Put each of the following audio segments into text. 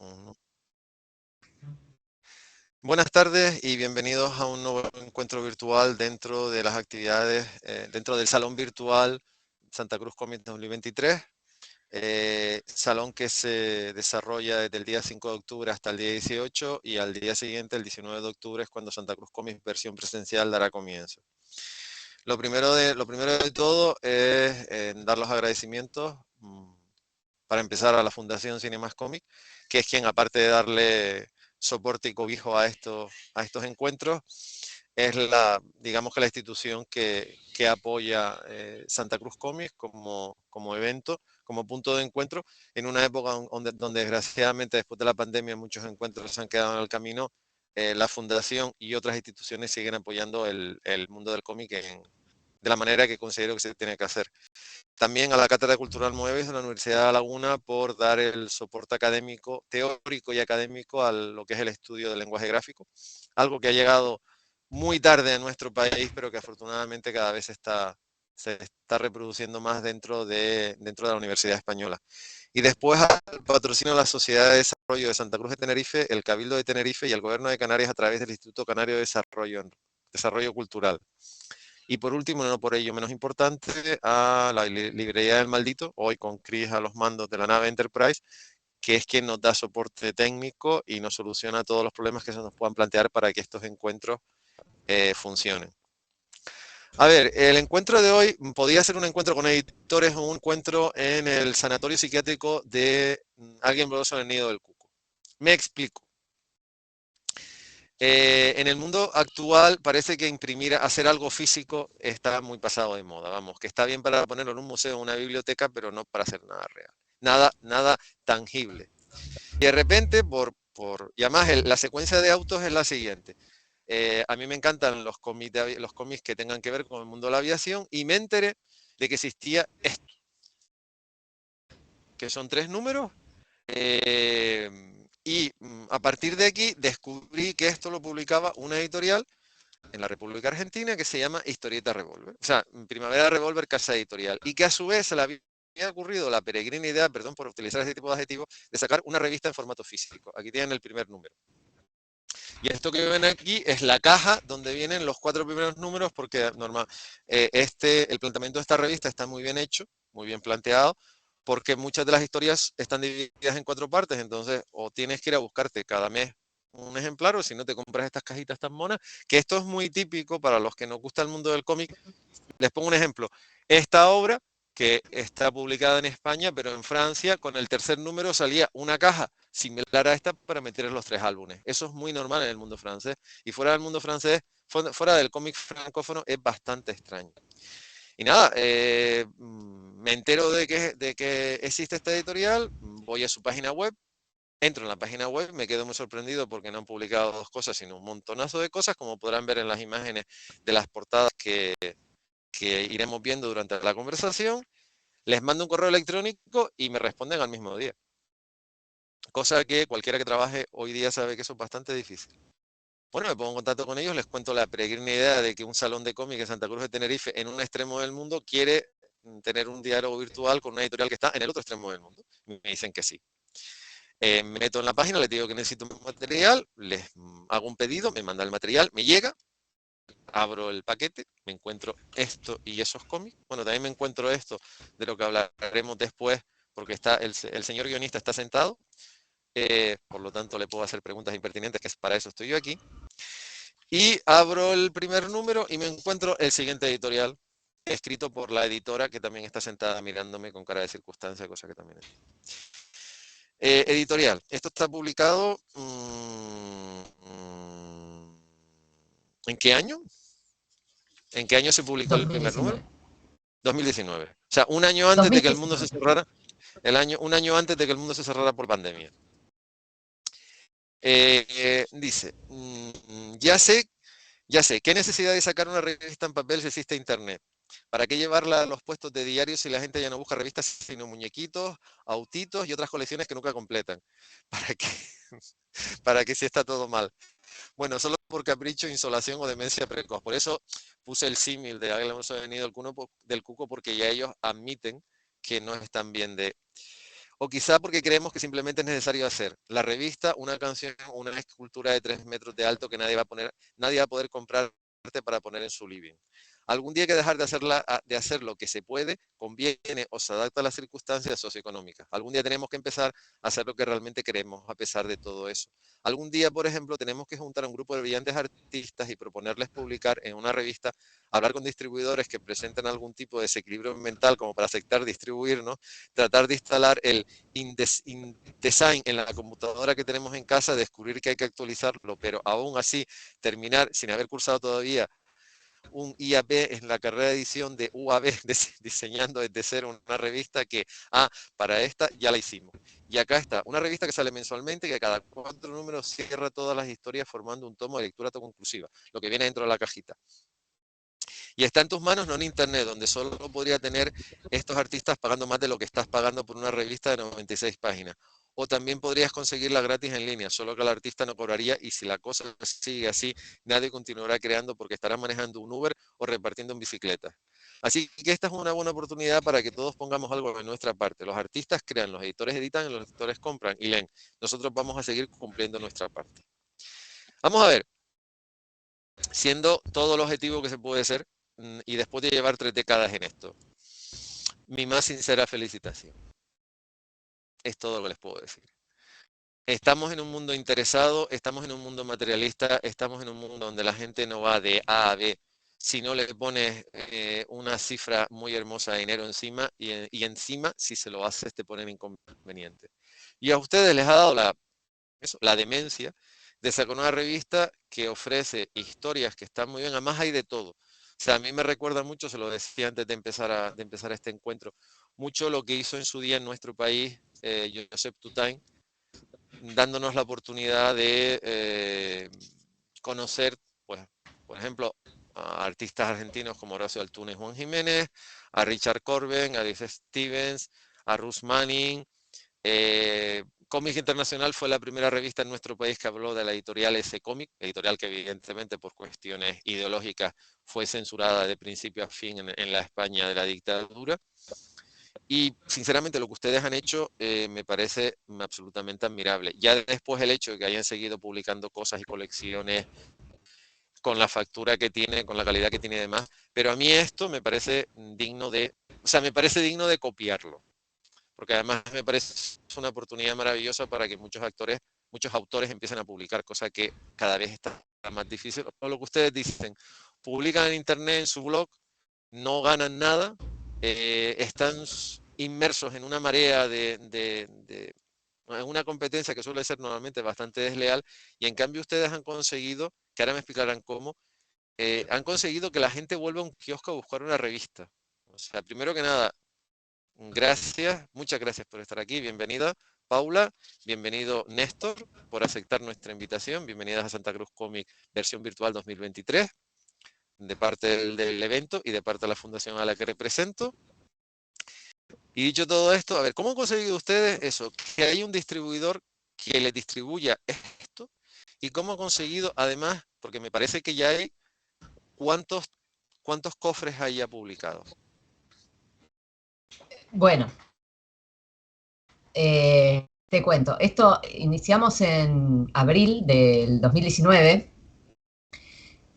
Ujú. Buenas tardes y bienvenidos a un nuevo encuentro virtual dentro de las actividades, dentro del Salón Virtual Santa Cruz Comic 2023, salón que se desarrolla desde el día 5 de octubre hasta el día 18 y al día siguiente, el 19 de octubre, es cuando Santa Cruz Comics versión presencial dará comienzo. Lo primero de todo es dar los agradecimientos para empezar a la Fundación Cinemas Comic, que es quien, aparte de darle soporte y cobijo a estos encuentros, es digamos que la institución que apoya Santa Cruz Comics como evento, como punto de encuentro, en una época donde desgraciadamente después de la pandemia muchos encuentros se han quedado en el camino. La Fundación y otras instituciones siguen apoyando el mundo del cómic de la manera que considero que se tiene que hacer. También a la Cátedra Cultural Moebius de la Universidad de La Laguna por dar el soporte académico, teórico y académico a lo que es el estudio del lenguaje gráfico, algo que ha llegado muy tarde a nuestro país, pero que afortunadamente cada vez se está reproduciendo más dentro de la Universidad Española. Y después al patrocinio de la Sociedad de Desarrollo de Santa Cruz de Tenerife, el Cabildo de Tenerife y el Gobierno de Canarias a través del Instituto Canario de Desarrollo Cultural. Y por último, no por ello menos importante, a la librería del Maldito, hoy con Chris a los mandos de la nave Enterprise, que es quien nos da soporte técnico y nos soluciona todos los problemas que se nos puedan plantear para que estos encuentros funcionen. A ver, el encuentro de hoy podía ser un encuentro con editores o un encuentro en el sanatorio psiquiátrico de alguien broso en el nido del cuco. Me explico. En el mundo actual parece que hacer algo físico está muy pasado de moda, vamos, que está bien para ponerlo en un museo o una biblioteca, pero no para hacer nada real, nada tangible. Y de repente, y además la secuencia de autos es la siguiente. A mí me encantan los cómics que tengan que ver con el mundo de la aviación y me enteré de que existía esto, que son 3 números. Y a partir de aquí descubrí que esto lo publicaba una editorial en la República Argentina que se llama Historieta Revolver. O sea, Primavera Revolver, casa editorial. Y que a su vez se le había ocurrido la peregrina idea, perdón por utilizar ese tipo de adjetivos, de sacar una revista en formato físico. Aquí tienen el primer número. Y esto que ven aquí es la caja donde vienen los 4 primeros números, porque el planteamiento de esta revista está muy bien hecho, muy bien planteado, porque muchas de las historias están divididas en 4 partes, entonces o tienes que ir a buscarte cada mes un ejemplar, o si no te compras estas cajitas tan monas, que esto es muy típico para los que nos gusta el mundo del cómic. Les pongo un ejemplo. Esta obra, que está publicada en España, pero en Francia, con el tercer número salía una caja similar a esta para meter en los 3 álbumes. Eso es muy normal en el mundo francés. Y fuera del mundo francés, fuera del cómic francófono, es bastante extraño. Y nada, me entero de que existe esta editorial, voy a su página web, entro en la página web, me quedo muy sorprendido porque no han publicado 2 cosas, sino un montonazo de cosas, como podrán ver en las imágenes de las portadas que iremos viendo durante la conversación. Les mando un correo electrónico y me responden al mismo día. Cosa que cualquiera que trabaje hoy día sabe que eso es bastante difícil. Bueno, me pongo en contacto con ellos, les cuento la peregrina idea de que un salón de cómic en Santa Cruz de Tenerife, en un extremo del mundo, quiere tener un diálogo virtual con una editorial que está en el otro extremo del mundo. Me dicen que sí. Me meto en la página, les digo que necesito un material, les hago un pedido, me manda el material, me llega, abro el paquete, me encuentro esto y esos cómics. Bueno, también me encuentro esto de lo que hablaremos después, porque el señor guionista está sentado, por lo tanto le puedo hacer preguntas impertinentes, que para eso estoy yo aquí. Y abro el primer número y me encuentro el siguiente editorial, escrito por la editora, que también está sentada mirándome con cara de circunstancia, cosa que también es. Editorial, esto está publicado... ¿en qué año? ¿En qué año se publicó el primer número? 2019. 2019. O sea, un año antes de que el mundo se 2019. cerrara, un año antes de que el mundo se cerrara por pandemia. Dice, ya sé, ¿qué necesidad de sacar una revista en papel si existe internet? ¿Para qué llevarla a los puestos de diarios si la gente ya no busca revistas sino muñequitos, autitos y otras colecciones que nunca completan? ¿Para qué? ¿Para qué si está todo mal? Bueno, solo por capricho, insolación o demencia precoz. Por eso puse el símil de Águila Venido del Cuco, porque ya ellos admiten que no están bien de... o quizá porque creemos que simplemente es necesario hacer la revista, una canción, una escultura de 3 metros de alto que nadie va a poder comprarte para poner en su living. Algún día hay que dejar de hacer lo que se puede, conviene o se adapta a las circunstancias socioeconómicas. Algún día tenemos que empezar a hacer lo que realmente queremos a pesar de todo eso. Algún día, por ejemplo, tenemos que juntar a un grupo de brillantes artistas y proponerles publicar en una revista, hablar con distribuidores que presenten algún tipo de desequilibrio mental como para aceptar distribuirnos, tratar de instalar el InDesign en la computadora que tenemos en casa, descubrir que hay que actualizarlo, pero aún así terminar sin haber cursado todavía un IAP en la carrera de edición de UAB, diseñando desde cero una revista que, para esta ya la hicimos. Y acá está, una revista que sale mensualmente, que cada 4 números cierra todas las historias formando un tomo de lectura autoconclusiva, lo que viene dentro de la cajita. Y está en tus manos, no en internet, donde solo podría tener estos artistas pagando más de lo que estás pagando por una revista de 96 páginas. O también podrías conseguirla gratis en línea, solo que el artista no cobraría, y si la cosa sigue así, nadie continuará creando porque estará manejando un Uber o repartiendo en bicicleta. Así que esta es una buena oportunidad para que todos pongamos algo de nuestra parte. Los artistas crean, los editores editan, los editores compran y leen. Nosotros vamos a seguir cumpliendo nuestra parte. Vamos a ver, siendo todo el objetivo que se puede ser, y después de llevar 3 décadas en esto, mi más sincera felicitación. Es todo lo que les puedo decir. Estamos en un mundo interesado, estamos en un mundo materialista, estamos en un mundo donde la gente no va de A a B. Si no le pones una cifra muy hermosa de dinero encima, y encima, si se lo haces, te ponen inconveniente. Y a ustedes les ha dado la demencia de sacar una revista que ofrece historias que están muy bien, además hay de todo. O sea, a mí me recuerda mucho, se lo decía antes de empezar este encuentro, mucho lo que hizo en su día en nuestro país Josep Tutain, dándonos la oportunidad de conocer, pues, por ejemplo, a artistas argentinos como Horacio Altuna y Juan Jiménez, a Richard Corben, a Dave Stevens, a Ruth Manning. Cómic Internacional fue la primera revista en nuestro país que habló de la editorial S Comic, editorial que evidentemente por cuestiones ideológicas fue censurada de principio a fin en la España de la dictadura. Y sinceramente lo que ustedes han hecho me parece absolutamente admirable. Ya después el hecho de que hayan seguido publicando cosas y colecciones con la factura que tiene, con la calidad que tiene y demás, pero a mí esto me parece digno de copiarlo, porque además me parece una oportunidad maravillosa para que muchos autores empiecen a publicar, cosa que cada vez está más difícil. O lo que ustedes dicen, publican en internet, en su blog, no ganan nada, están inmersos en una marea de una competencia que suele ser normalmente bastante desleal, y en cambio ustedes han conseguido, que ahora me explicarán cómo, han conseguido que la gente vuelva a un kiosco a buscar una revista. O sea, primero que nada, gracias, muchas gracias por estar aquí, bienvenida Paula, bienvenido Néstor por aceptar nuestra invitación, bienvenidas a Santa Cruz Comic versión virtual 2023, de parte del evento y de parte de la fundación a la que represento. Y dicho todo esto, a ver, ¿cómo han conseguido ustedes eso? Que hay un distribuidor que les distribuya esto, y cómo han conseguido, además, porque me parece que ya hay, ¿cuántos cofres hay ya publicados? Bueno, te cuento, esto iniciamos en abril del 2019,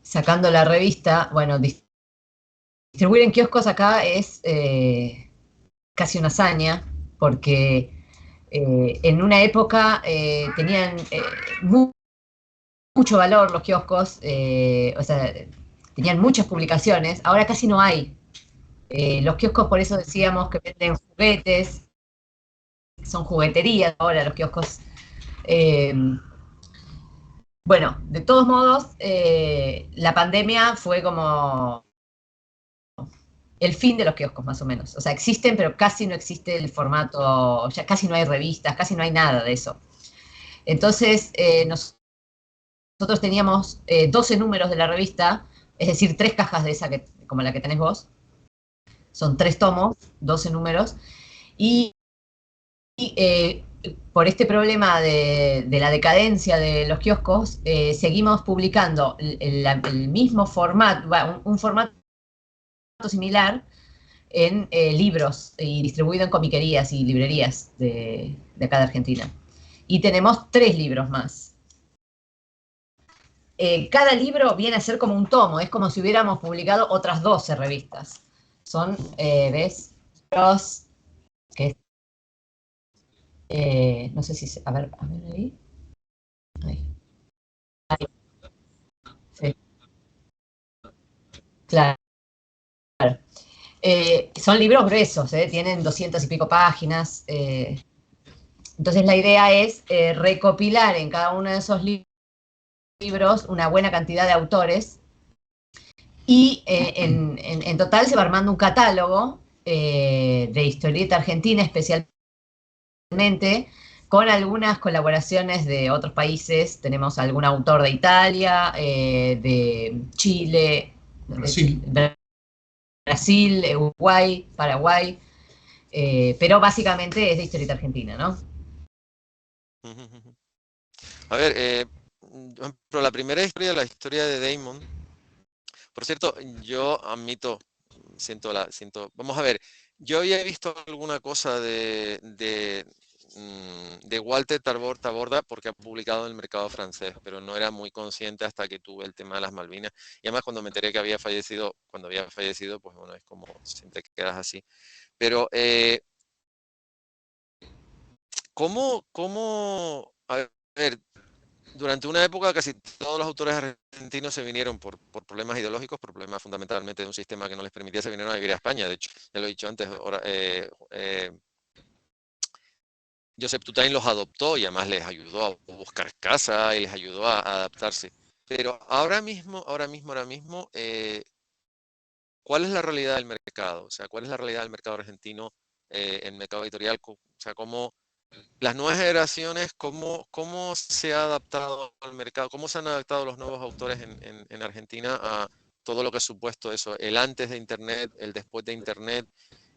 sacando la revista. Bueno, distribuir en kioscos acá es casi una hazaña, porque en una época tenían mucho valor los kioscos, o sea, tenían muchas publicaciones, ahora casi no hay. Los kioscos, por eso decíamos que venden juguetes, son jugueterías ahora los kioscos. Bueno, de todos modos, la pandemia fue como el fin de los kioscos, más o menos. O sea, existen, pero casi no existe el formato, ya casi no hay revistas, casi no hay nada de eso. Entonces, nosotros teníamos 12 números de la revista, es decir, 3 cajas de esa como la que tenés vos. Son 3 tomos, 12 números. Y por este problema de la decadencia de los kioscos, seguimos publicando el mismo formato, un formato similar, en libros y distribuido en comiquerías y librerías de acá de Argentina. Y tenemos 3 libros más. Cada libro viene a ser como un tomo, es como si hubiéramos publicado otras 12 revistas. Son, ¿ves? Los que no sé si, a ver ahí. Ahí. Ahí. Sí. Claro. Son libros gruesos, tienen 200 y pico páginas. Entonces la idea es recopilar en cada uno de esos libros una buena cantidad de autores y en total se va armando un catálogo de historieta argentina especialmente, con algunas colaboraciones de otros países. Tenemos algún autor de Italia, de Chile, Brasil. Brasil, Uruguay, Paraguay, pero básicamente es de historieta argentina, ¿no? A ver, pero la primera historia, la historia de Damon, por cierto, yo admito, vamos a ver, yo había visto alguna cosa de Walter Taborda porque ha publicado en el mercado francés, pero no era muy consciente hasta que tuve el tema de las Malvinas. Y además cuando me enteré que había fallecido, pues bueno, es como siempre quedas así. Pero, a ver, durante una época casi todos los autores argentinos se vinieron por problemas ideológicos, por problemas fundamentalmente de un sistema que no les permitía, se vinieron a vivir a España. De hecho, ya lo he dicho antes, Josep Tutain los adoptó y además les ayudó a buscar casa y les ayudó a adaptarse. Pero ahora mismo, ¿cuál es la realidad del mercado? O sea, ¿cuál es la realidad del mercado argentino, en mercado editorial? O sea, ¿cómo las nuevas generaciones, cómo se ha adaptado al mercado? ¿Cómo se han adaptado los nuevos autores en Argentina a todo lo que ha supuesto eso? El antes de Internet, el después de Internet,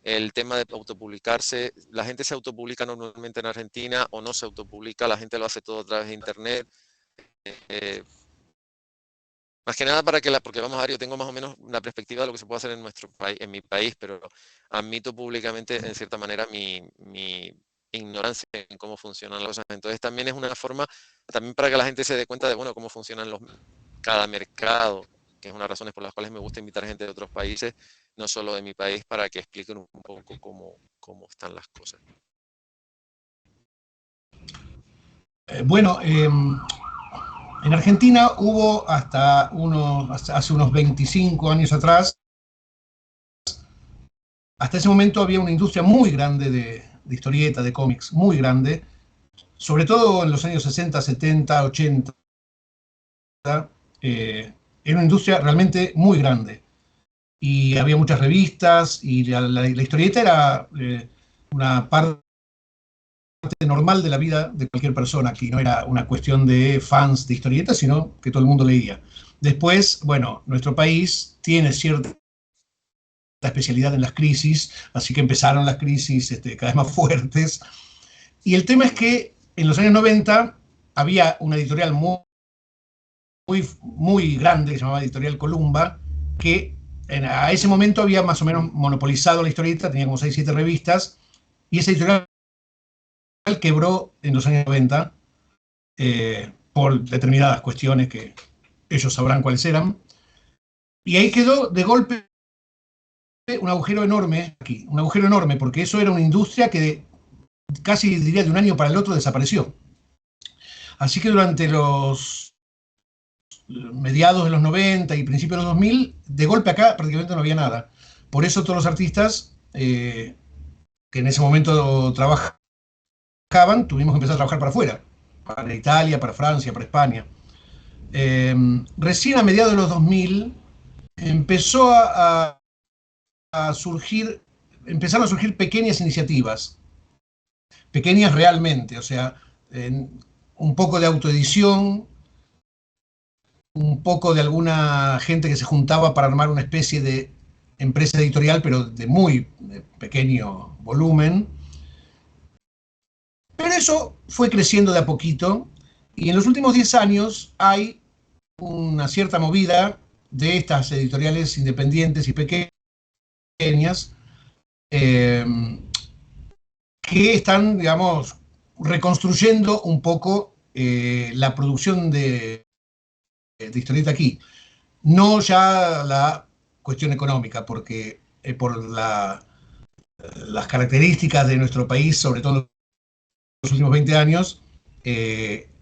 el tema de autopublicarse. La gente se autopublica normalmente en Argentina o no se autopublica, la gente lo hace todo a través de Internet. Más que nada porque vamos a ver, yo tengo más o menos la perspectiva de lo que se puede hacer en nuestro país, en mi país, pero admito públicamente, en cierta manera, mi ignorancia en cómo funcionan las cosas. Entonces también es una forma, también para que la gente se dé cuenta de, bueno, cómo funcionan cada mercado, que es una de las razones por las cuales me gusta invitar gente de otros países, no solo de mi país, para que expliquen un poco cómo están las cosas. Bueno, en Argentina hubo hasta hace unos 25 años atrás, hasta ese momento había una industria muy grande de historieta, de cómics, muy grande, sobre todo en los años 60, 70, 80. Era una industria realmente muy grande. Y había muchas revistas, y la historieta era una parte normal de la vida de cualquier persona, que no era una cuestión de fans de historietas, sino que todo el mundo leía. Después, bueno, nuestro país tiene cierta especialidad en las crisis, así que empezaron las crisis cada vez más fuertes. Y el tema es que en los años 90 había una editorial muy grande, que se llamaba Editorial Columba, que a ese momento había más o menos monopolizado la historieta, tenía como 6 o 7 revistas, y esa editorial quebró en los años 90 por determinadas cuestiones que ellos sabrán cuáles eran. Y ahí quedó de golpe un agujero enorme aquí, un agujero enorme, porque eso era una industria que casi diría de un año para el otro desapareció. Así que durante los mediados de los 90 y principios de los 2000, de golpe acá prácticamente no había nada. Por eso todos los artistas que en ese momento trabajaban, tuvimos que empezar a trabajar para afuera, para Italia, para Francia, para España. Recién a mediados de los 2000 empezaron a surgir pequeñas iniciativas, pequeñas realmente, o sea, un poco de autoedición, un poco de alguna gente que se juntaba para armar una especie de empresa editorial, pero de muy pequeño volumen. Pero eso fue creciendo de a poquito, y en los últimos 10 años hay una cierta movida de estas editoriales independientes y pequeñas eh, que están, digamos, reconstruyendo un poco la producción de historieta aquí. No ya la cuestión económica, porque por las características de nuestro país, sobre todo en los últimos 20 años,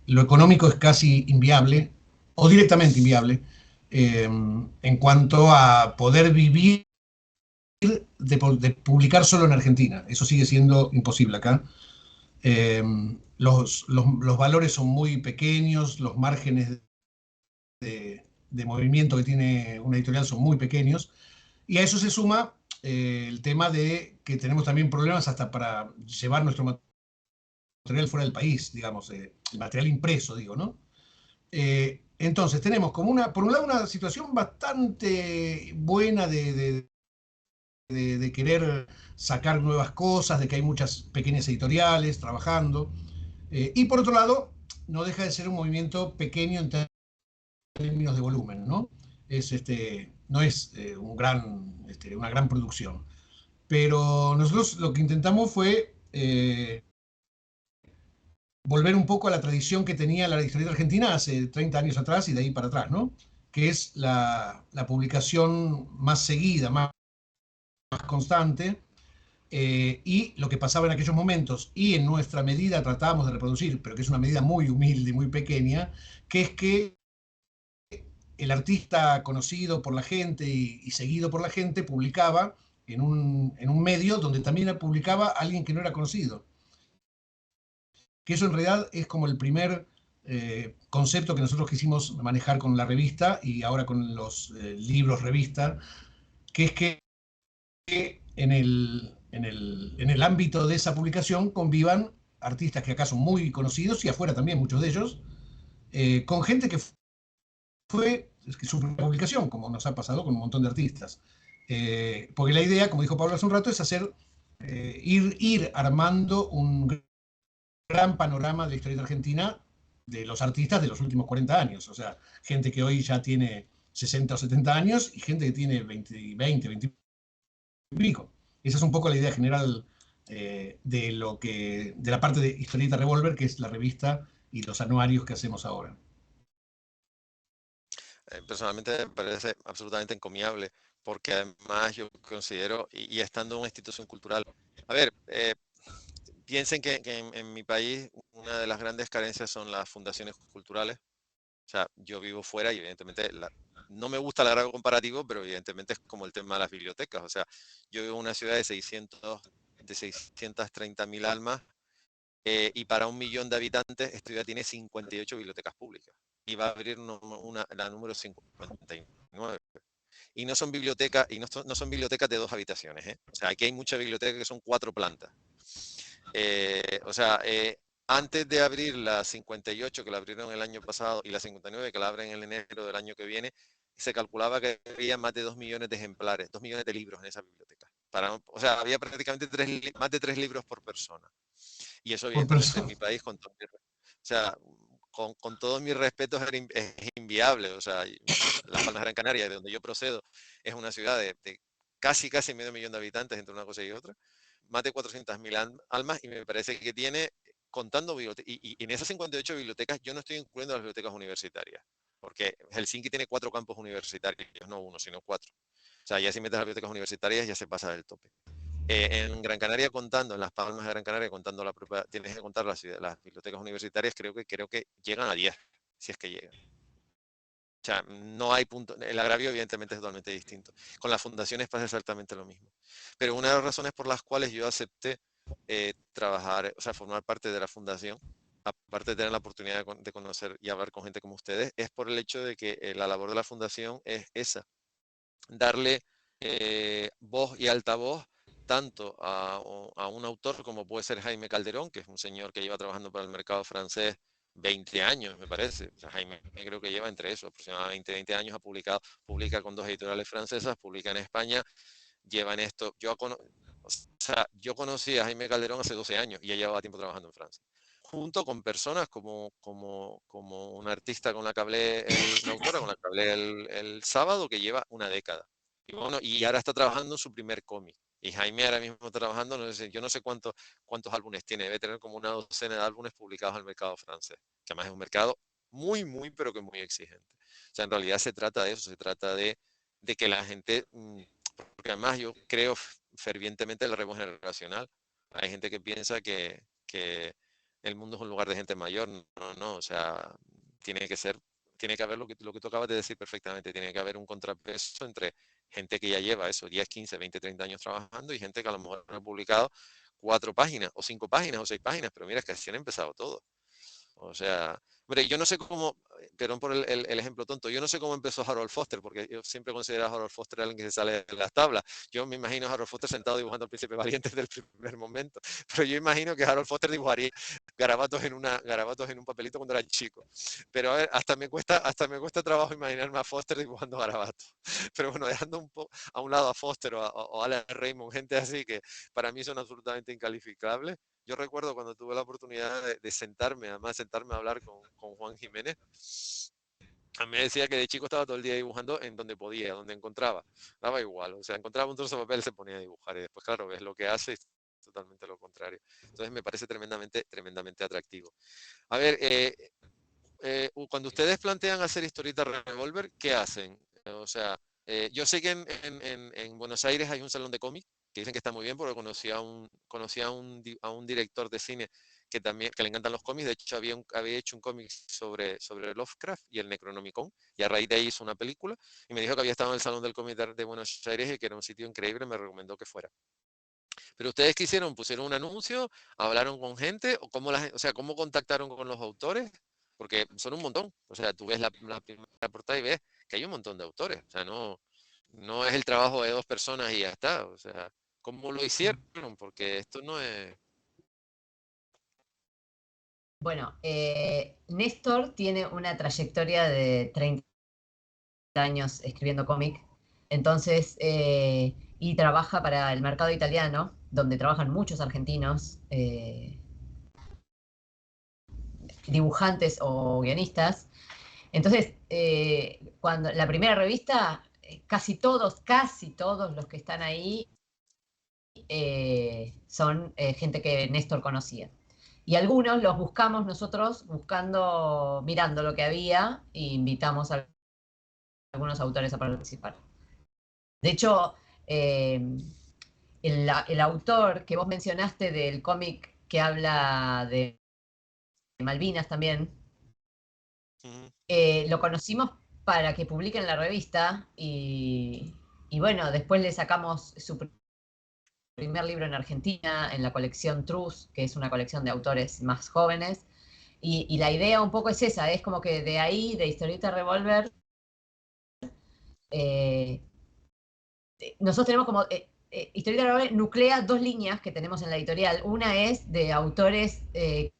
lo económico es casi inviable, o directamente inviable, en cuanto a poder vivir de publicar solo en Argentina. Eso sigue siendo imposible acá. Eh, los valores son muy pequeños, los márgenes de movimiento que tiene una editorial son muy pequeños, y a eso se suma el tema de que tenemos también problemas hasta para llevar nuestro material fuera del país, digamos, el material impreso, digo, ¿no? Entonces tenemos como por un lado, una situación bastante buena de querer sacar nuevas cosas, de que hay muchas pequeñas editoriales trabajando, y por otro lado, no deja de ser un movimiento pequeño en términos de volumen, ¿no? No es una gran producción. Pero nosotros lo que intentamos fue volver un poco a la tradición que tenía la historieta argentina hace 30 años atrás y de ahí para atrás, ¿no? Que es la publicación más seguida, más constante, y lo que pasaba en aquellos momentos, y en nuestra medida tratamos de reproducir, pero que es una medida muy humilde y muy pequeña, que es que el artista conocido por la gente y seguido por la gente publicaba en un medio donde también publicaba alguien que no era conocido. Que eso en realidad es como el primer concepto que nosotros quisimos manejar con la revista y ahora con los libros revista, que es que en el ámbito de esa publicación convivan artistas que acá son muy conocidos y afuera también muchos de ellos, con gente que fue su publicación, como nos ha pasado con un montón de artistas. Porque la idea, como dijo Pablo hace un rato, es ir armando un gran panorama de la historia argentina de los artistas de los últimos 40 años. O sea, gente que hoy ya tiene 60 o 70 años y gente que tiene 20 y pico. Esa es un poco la idea general de la parte de Historieta Revolver, que es la revista y los anuarios que hacemos ahora. Personalmente me parece absolutamente encomiable, porque además yo considero, y estando en una institución cultural, a ver, piensen que en mi país una de las grandes carencias son las fundaciones culturales. O sea, yo vivo fuera y evidentemente no me gusta el grado comparativo, pero evidentemente es como el tema de las bibliotecas. O sea, yo vivo en una ciudad de 630.000 almas, y para 1 millón de habitantes esta ciudad tiene 58 bibliotecas públicas y va a abrir la número 59. Y no son bibliotecas, no son bibliotecas de 2 habitaciones, ¿eh? O sea, aquí hay muchas bibliotecas que son 4 plantas. O sea, antes de abrir la 58, que la abrieron el año pasado, y la 59, que la abren en enero del año que viene, se calculaba que había más de 2 millones de ejemplares, 2 millones de libros en esa biblioteca. O sea, había prácticamente más de 3 libros por persona. Y eso, Por evidentemente, en persona. mi país, o sea, con todos mis respetos, es inviable. O sea, Las Palmas de Gran Canaria, de donde yo procedo, es una ciudad de casi medio millón de habitantes entre una cosa y otra, más de 400.000 almas, y me parece que tiene, contando bibliotecas, y en esas 58 bibliotecas yo no estoy incluyendo las bibliotecas universitarias, porque Helsinki tiene 4 campos universitarios, no 1, sino 4. O sea, ya si metes las bibliotecas universitarias ya se pasa del tope. En Gran Canaria, contando, en Las Palmas de Gran Canaria, contando tienes que contar las bibliotecas universitarias, creo que llegan a 10, si es que llegan. O sea, no hay punto. El agravio, evidentemente, es totalmente distinto. Con las fundaciones pasa exactamente lo mismo. Pero una de las razones por las cuales yo acepté trabajar, o sea, formar parte de la fundación, aparte de tener la oportunidad de conocer y hablar con gente como ustedes, es por el hecho de que la labor de la fundación es esa: darle voz y altavoz tanto a un autor como puede ser Jaime Calderón, que es un señor que lleva trabajando para el mercado francés 20 años, me parece. O sea, Jaime creo que lleva entre eso, aproximadamente 20 años, publica con 2 editoriales francesas, publica en España, lleva en esto. Yo conocí a Jaime Calderón hace 12 años y ya llevaba tiempo trabajando en Francia, junto con personas como una artista con la que hablé, una autora con la que hablé el sábado, que lleva una década. Y bueno, y ahora está trabajando en su primer cómic. Y Jaime ahora mismo está trabajando, no sé, yo no sé cuántos álbumes tiene, debe tener como una docena de álbumes publicados al mercado francés, que además es un mercado muy, muy, pero que muy exigente. O sea, en realidad se trata de eso, se trata de que la gente, porque además yo creo fervientemente en el relevo generacional. Hay gente que piensa que el mundo es un lugar de gente mayor, no, no, o sea, tiene que ser, tiene que haber lo que tú acabas de decir perfectamente, tiene que haber un contrapeso entre gente que ya lleva eso, 10, 15, 20, 30 años trabajando y gente que a lo mejor ha publicado 4 páginas o 5 páginas o 6 páginas, pero mira, es que así han empezado todo. O sea, hombre, yo no sé cómo, perdón por el ejemplo tonto, yo no sé cómo empezó Harold Foster, porque yo siempre considero a Harold Foster alguien que se sale de las tablas. Yo me imagino a Harold Foster sentado dibujando al Príncipe Valiente desde el primer momento, pero yo imagino que Harold Foster dibujaría garabatos en un papelito cuando era chico. Pero a ver, hasta me cuesta trabajo imaginarme a Foster dibujando garabatos. Pero bueno, dejando a un lado a Foster o a Alan Raymond, gente así que para mí son absolutamente incalificables. Yo recuerdo cuando tuve la oportunidad de sentarme, además sentarme a hablar con Juan Jiménez, a mí me decía que de chico estaba todo el día dibujando en donde podía, donde encontraba. Daba igual, o sea, encontraba un trozo de papel y se ponía a dibujar. Y después, claro, ves lo que hace, es totalmente lo contrario. Entonces me parece tremendamente, tremendamente atractivo. A ver, cuando ustedes plantean hacer historietas Revolver, ¿qué hacen? O sea, yo sé que en Buenos Aires hay un salón de cómic que dicen que está muy bien porque conocí a un director de cine que le encantan los cómics. De hecho, había hecho un cómic sobre Lovecraft y el Necronomicon, y a raíz de ahí hizo una película, y me dijo que había estado en el salón del cómic de Buenos Aires y que era un sitio increíble, me recomendó que fuera. Pero ustedes qué hicieron, pusieron un anuncio, hablaron con gente, o sea, cómo contactaron con los autores, porque son un montón. O sea, tú ves la primera portada y ves que hay un montón de autores. O sea, no es el trabajo de 2 personas y ya está. O sea, ¿cómo lo hicieron? Porque esto no es. Bueno, Néstor tiene una trayectoria de 30 años escribiendo cómic, entonces, y trabaja para el mercado italiano, donde trabajan muchos argentinos, dibujantes o guionistas. Entonces, cuando la primera revista, casi todos los que están ahí son gente que Néstor conocía. Y algunos los buscamos nosotros, mirando lo que había, e invitamos a algunos autores a participar. De hecho, el autor que vos mencionaste del cómic que habla de Malvinas también, lo conocimos para que publique en la revista y bueno, después le sacamos su primer libro en Argentina, en la colección Truz, que es una colección de autores más jóvenes. Y la idea un poco es esa, es como que de ahí, de Historieta Revolver, nosotros tenemos como... Historieta Revolver nuclea 2 líneas que tenemos en la editorial. Una es de autores que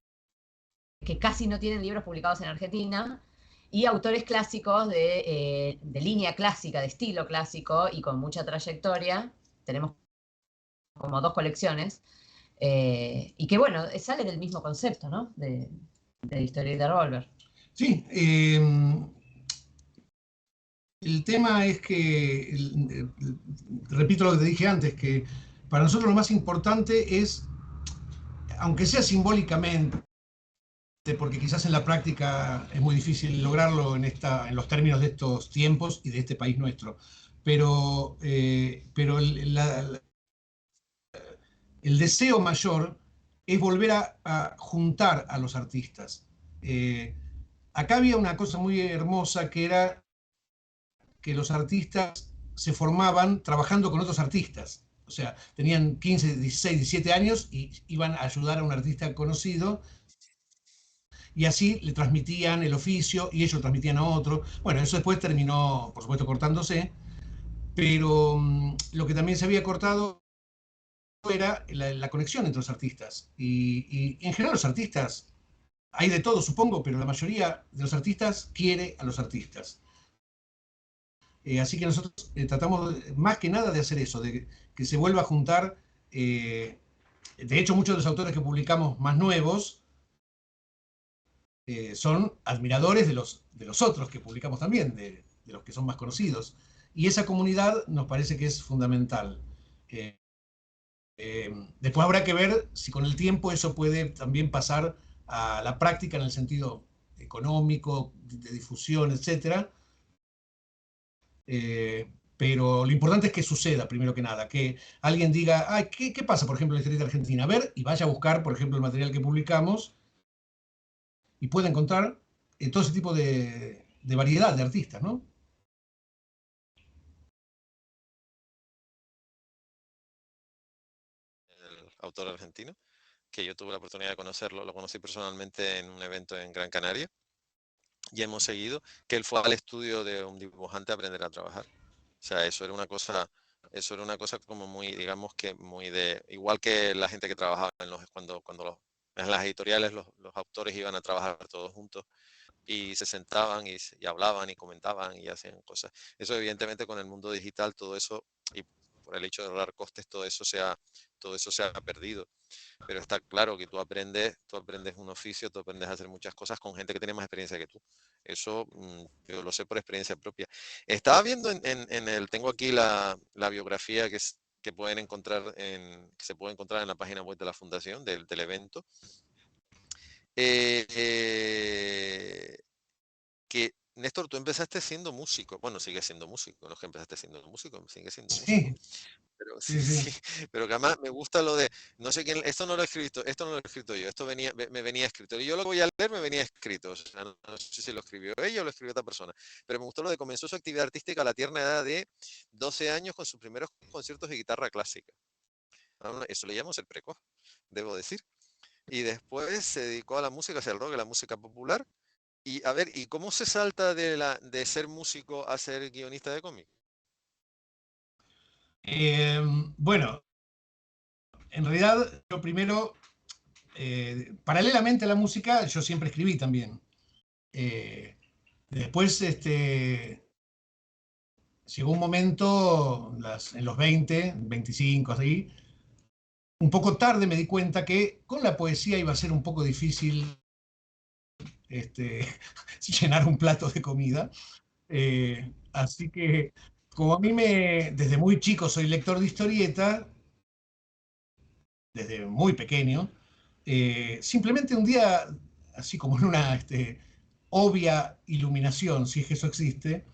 casi no tienen libros publicados en Argentina, y autores clásicos de línea clásica, de estilo clásico y con mucha trayectoria. Tenemos como 2 colecciones, y que bueno, sale del mismo concepto, ¿no? De Historieta Revolver. Sí, el tema es que, repito lo que te dije antes, que para nosotros lo más importante es, aunque sea simbólicamente, porque quizás en la práctica es muy difícil lograrlo en los términos de estos tiempos y de este país nuestro, pero el deseo mayor es volver a juntar a los artistas. Acá había una cosa muy hermosa que era que los artistas se formaban trabajando con otros artistas. O sea, tenían 15, 16, 17 años y iban a ayudar a un artista conocido y así le transmitían el oficio y ellos lo transmitían a otro. Bueno, eso después terminó, por supuesto, cortándose, pero lo que también se había cortado era la conexión entre los artistas. Y en general los artistas, hay de todo supongo, pero la mayoría de los artistas quiere a los artistas. Así que nosotros tratamos más que nada de hacer eso, de que se vuelva a juntar. De hecho, muchos de los autores que publicamos más nuevos son admiradores de los otros que publicamos también, de los que son más conocidos. Y esa comunidad nos parece que es fundamental. Después habrá que ver si con el tiempo eso puede también pasar a la práctica en el sentido económico, de difusión, etcétera. Pero lo importante es que suceda, primero que nada, que alguien diga, ay, ¿qué pasa, por ejemplo, en la historieta argentina? A ver, y vaya a buscar, por ejemplo, el material que publicamos y pueda encontrar todo ese tipo de variedad de artistas, ¿no? El autor argentino, que yo tuve la oportunidad de conocerlo, lo conocí personalmente en un evento en Gran Canaria, y hemos seguido que él fue al estudio de un dibujante a aprender a trabajar. O sea, eso era una cosa como muy, digamos que muy de, igual que la gente que trabajaba en las editoriales los autores iban a trabajar todos juntos y se sentaban y hablaban y comentaban y hacían cosas. Eso evidentemente con el mundo digital, todo eso, y por el hecho de ahorrar costes, todo eso se ha perdido. Pero está claro que tú aprendes un oficio, tú aprendes a hacer muchas cosas con gente que tiene más experiencia que tú. Eso yo lo sé por experiencia propia. Estaba viendo tengo aquí la biografía que pueden encontrar que se puede encontrar en la página web de la fundación, del evento. Eh, eh, que Néstor, tú empezaste siendo músico. Bueno, sigues siendo músico. No es que empezaste siendo músico, sigue siendo músico. Sí, Pero sí, sí, sí, sí. pero que además me gusta lo de, no sé quién, esto no lo he escrito yo, me venía escrito. Y yo lo que voy a leer me venía escrito. O sea, no sé si lo escribió ella o lo escribió otra persona. Pero me gustó lo de comenzó su actividad artística a la tierna edad de 12 años con sus primeros conciertos de guitarra clásica. Eso le llamo ser precoz, debo decir. Y después se dedicó a la música, hacia el rock, a la música popular. Y a ver, ¿y cómo se salta de ser músico a ser guionista de cómic? Bueno, en realidad yo primero, paralelamente a la música, yo siempre escribí también. Después, llegó un momento, en los 20, 25, así, un poco tarde me di cuenta que con la poesía iba a ser un poco difícil este, llenar un plato de comida. Así que, como a mí desde muy chico soy lector de historieta, desde muy pequeño, simplemente un día, así como en una obvia iluminación, si es que eso existe,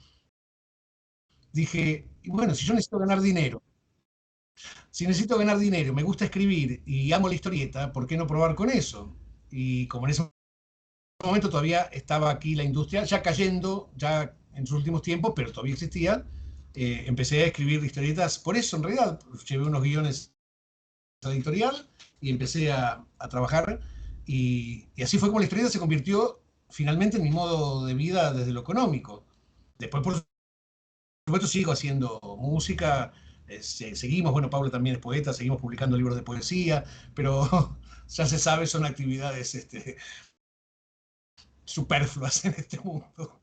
dije, bueno, si yo necesito ganar dinero, si necesito ganar dinero, me gusta escribir y amo la historieta, ¿por qué no probar con eso? Y como en ese momento todavía estaba aquí la industria, ya cayendo, ya en sus últimos tiempos, pero todavía existía, empecé a escribir historietas. Por eso, en realidad, llevé unos guiones a la editorial y empecé a trabajar. Y así fue como la historieta se convirtió finalmente en mi modo de vida desde lo económico. Después, por supuesto, sigo haciendo música, seguimos, bueno, Pablo también es poeta, seguimos publicando libros de poesía, pero ya se sabe, son actividades superfluas en este mundo.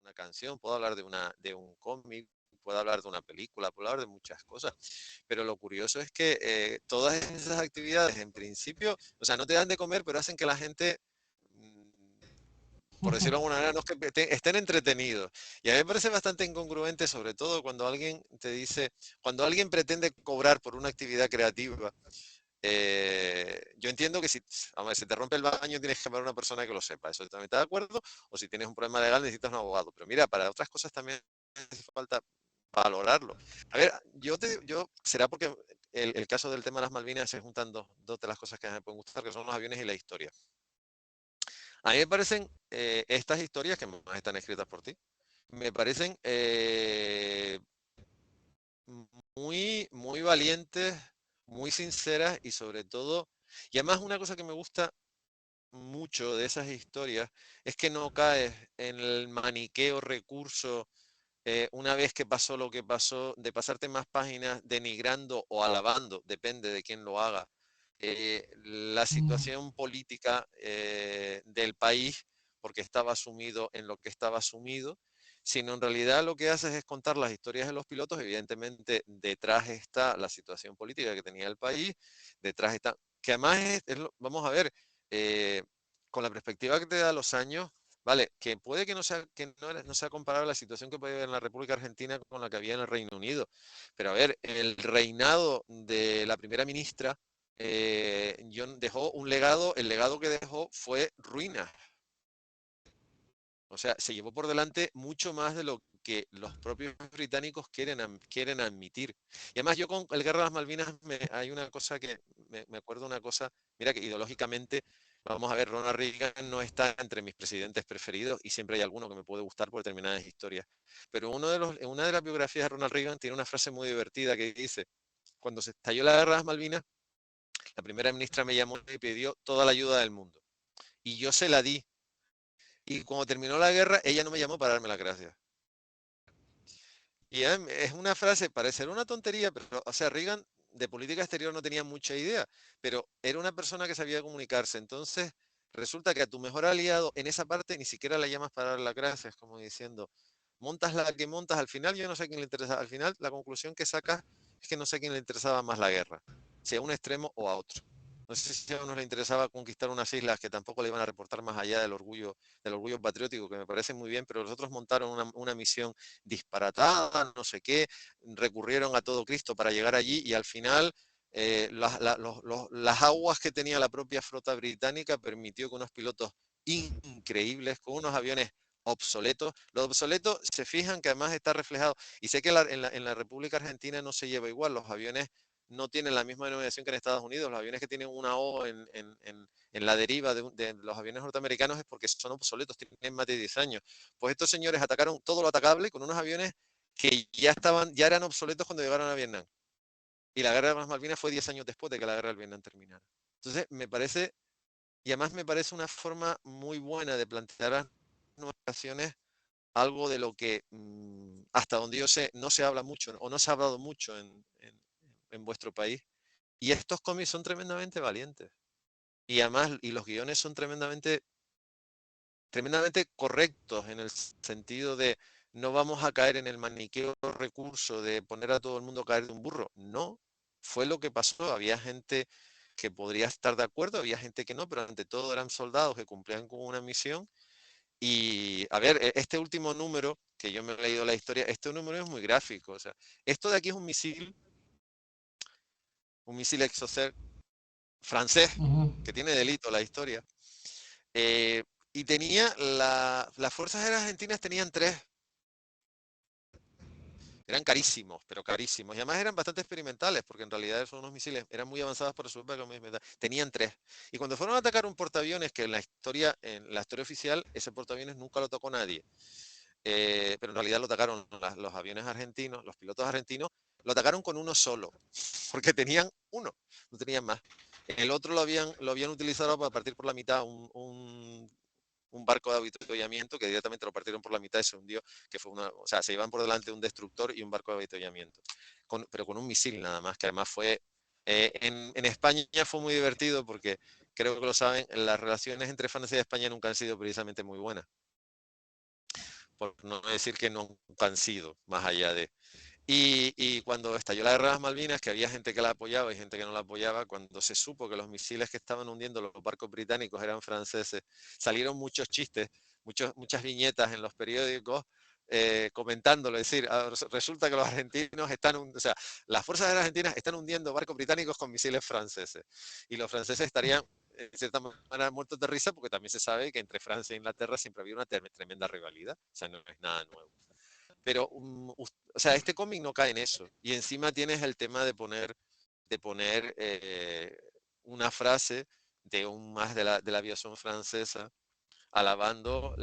Una canción, puedo hablar de un cómic, puedo hablar de una película, puedo hablar de muchas cosas. Pero lo curioso es que todas esas actividades, en principio, o sea, no te dan de comer, pero hacen que la gente, por decirlo de alguna manera, no es que estén entretenidos. Y a mí me parece bastante incongruente, sobre todo cuando alguien te dice, cuando alguien pretende cobrar por una actividad creativa. Yo entiendo que si, a ver, si te rompe el baño tienes que llamar a una persona que lo sepa, eso también está de acuerdo, o si tienes un problema legal necesitas un abogado, pero mira, para otras cosas también hace falta valorarlo. A ver, será porque el caso del tema de las Malvinas se juntan dos de las cosas que me pueden gustar, que son los aviones y la historia. A mí me parecen estas historias, que más están escritas por ti, me parecen muy valientes, muy sinceras y sobre todo, y además una cosa que me gusta mucho de esas historias es que no caes en el maniqueo recurso una vez que pasó lo que pasó, de pasarte más páginas denigrando o alabando, depende de quién lo haga, la situación política del país, porque estaba sumido en lo que estaba sumido, sino en realidad lo que haces es contar las historias de los pilotos. Evidentemente detrás está la situación política que tenía el país, detrás está, que además vamos a ver, eh, con la perspectiva que te da los años, vale, que puede que no sea comparable la situación que puede haber en la República Argentina con la que había en el Reino Unido, pero a ver, el reinado de la primera ministra dejó un legado, el legado que dejó fue ruina. O sea, se llevó por delante mucho más de lo que los propios británicos quieren admitir. Y además yo con el Guerra de las Malvinas hay una cosa que me acuerdo una cosa, mira que ideológicamente, vamos a ver, Ronald Reagan no está entre mis presidentes preferidos y siempre hay alguno que me puede gustar por determinadas historias. Pero en una de las biografías de Ronald Reagan tiene una frase muy divertida que dice, cuando se estalló la Guerra de las Malvinas, la primera ministra me llamó y pidió toda la ayuda del mundo. Y yo se la di. Y cuando terminó la guerra, ella no me llamó para darme las gracias. Y es una frase, parece una tontería, pero, o sea, Reagan de política exterior no tenía mucha idea, pero era una persona que sabía comunicarse. Entonces, resulta que a tu mejor aliado en esa parte ni siquiera la llamas para dar las gracias, como diciendo, montas la que montas, al final yo no sé a quién le interesa. Al final, la conclusión que sacas es que no sé a quién le interesaba más la guerra, si a un extremo o a otro. No sé si a uno le interesaba conquistar unas islas que tampoco le iban a reportar más allá del orgullo patriótico, que me parece muy bien, pero los otros montaron una misión disparatada, no sé qué, recurrieron a todo Cristo para llegar allí y al final las aguas que tenía la propia flota británica permitió que unos pilotos increíbles, con unos aviones obsoletos, los obsoletos se fijan que además está reflejado, y sé que en la República Argentina no se lleva igual, los aviones no tienen la misma denominación que en Estados Unidos. Los aviones que tienen una O en la deriva de los aviones norteamericanos es porque son obsoletos, tienen más de 10 años. Pues estos señores atacaron todo lo atacable con unos aviones que ya eran obsoletos cuando llegaron a Vietnam. Y la guerra de las Malvinas fue 10 años después de que la guerra del Vietnam terminara. Entonces, y además me parece una forma muy buena de plantear las nuevas generaciones algo de lo que hasta donde yo sé no se habla mucho o no se ha hablado mucho en vuestro país. Y estos cómics son tremendamente valientes. Y además, y los guiones son tremendamente correctos en el sentido de no vamos a caer en el maniqueo recurso de poner a todo el mundo a caer de un burro. No, fue lo que pasó. Había gente que podría estar de acuerdo, había gente que no, pero ante todo eran soldados que cumplían con una misión. Y a ver, este último número, que yo me he leído la historia, este número es muy gráfico. O sea, esto de aquí es un misil Exocet francés, que tiene delito la historia. Y tenía las fuerzas aéreas argentinas tenían tres. Eran carísimos, pero carísimos. Y además eran bastante experimentales, porque en realidad son unos misiles, eran muy avanzados para su época. Tenían tres. Y cuando fueron a atacar un portaaviones, que en la historia oficial, ese portaaviones nunca lo tocó nadie. Pero en realidad lo atacaron los aviones argentinos, los pilotos argentinos, lo atacaron con uno solo, porque tenían uno, no tenían más. El otro lo habían utilizado para partir por la mitad un barco de avituallamiento que directamente lo partieron por la mitad y se hundió, que fue o sea, se iban por delante un destructor y un barco de avituallamiento, pero con un misil nada más, que además fue, en España fue muy divertido porque creo que lo saben, las relaciones entre Francia y España nunca han sido precisamente muy buenas, por no decir que nunca han sido, más allá de... Y cuando estalló la guerra de las Malvinas, que había gente que la apoyaba y gente que no la apoyaba, cuando se supo que los misiles que estaban hundiendo los barcos británicos eran franceses, salieron muchos chistes, muchas viñetas en los periódicos comentándolo, es decir, resulta que los argentinos o sea, las fuerzas de argentinas están hundiendo barcos británicos con misiles franceses y los franceses estarían en cierta manera muertos de risa porque también se sabe que entre Francia e Inglaterra siempre había una tremenda rivalidad, o sea, no es nada nuevo. Pero, o sea, este cómic no cae en eso. Y encima tienes el tema de poner una frase de un más de la aviación francesa alabando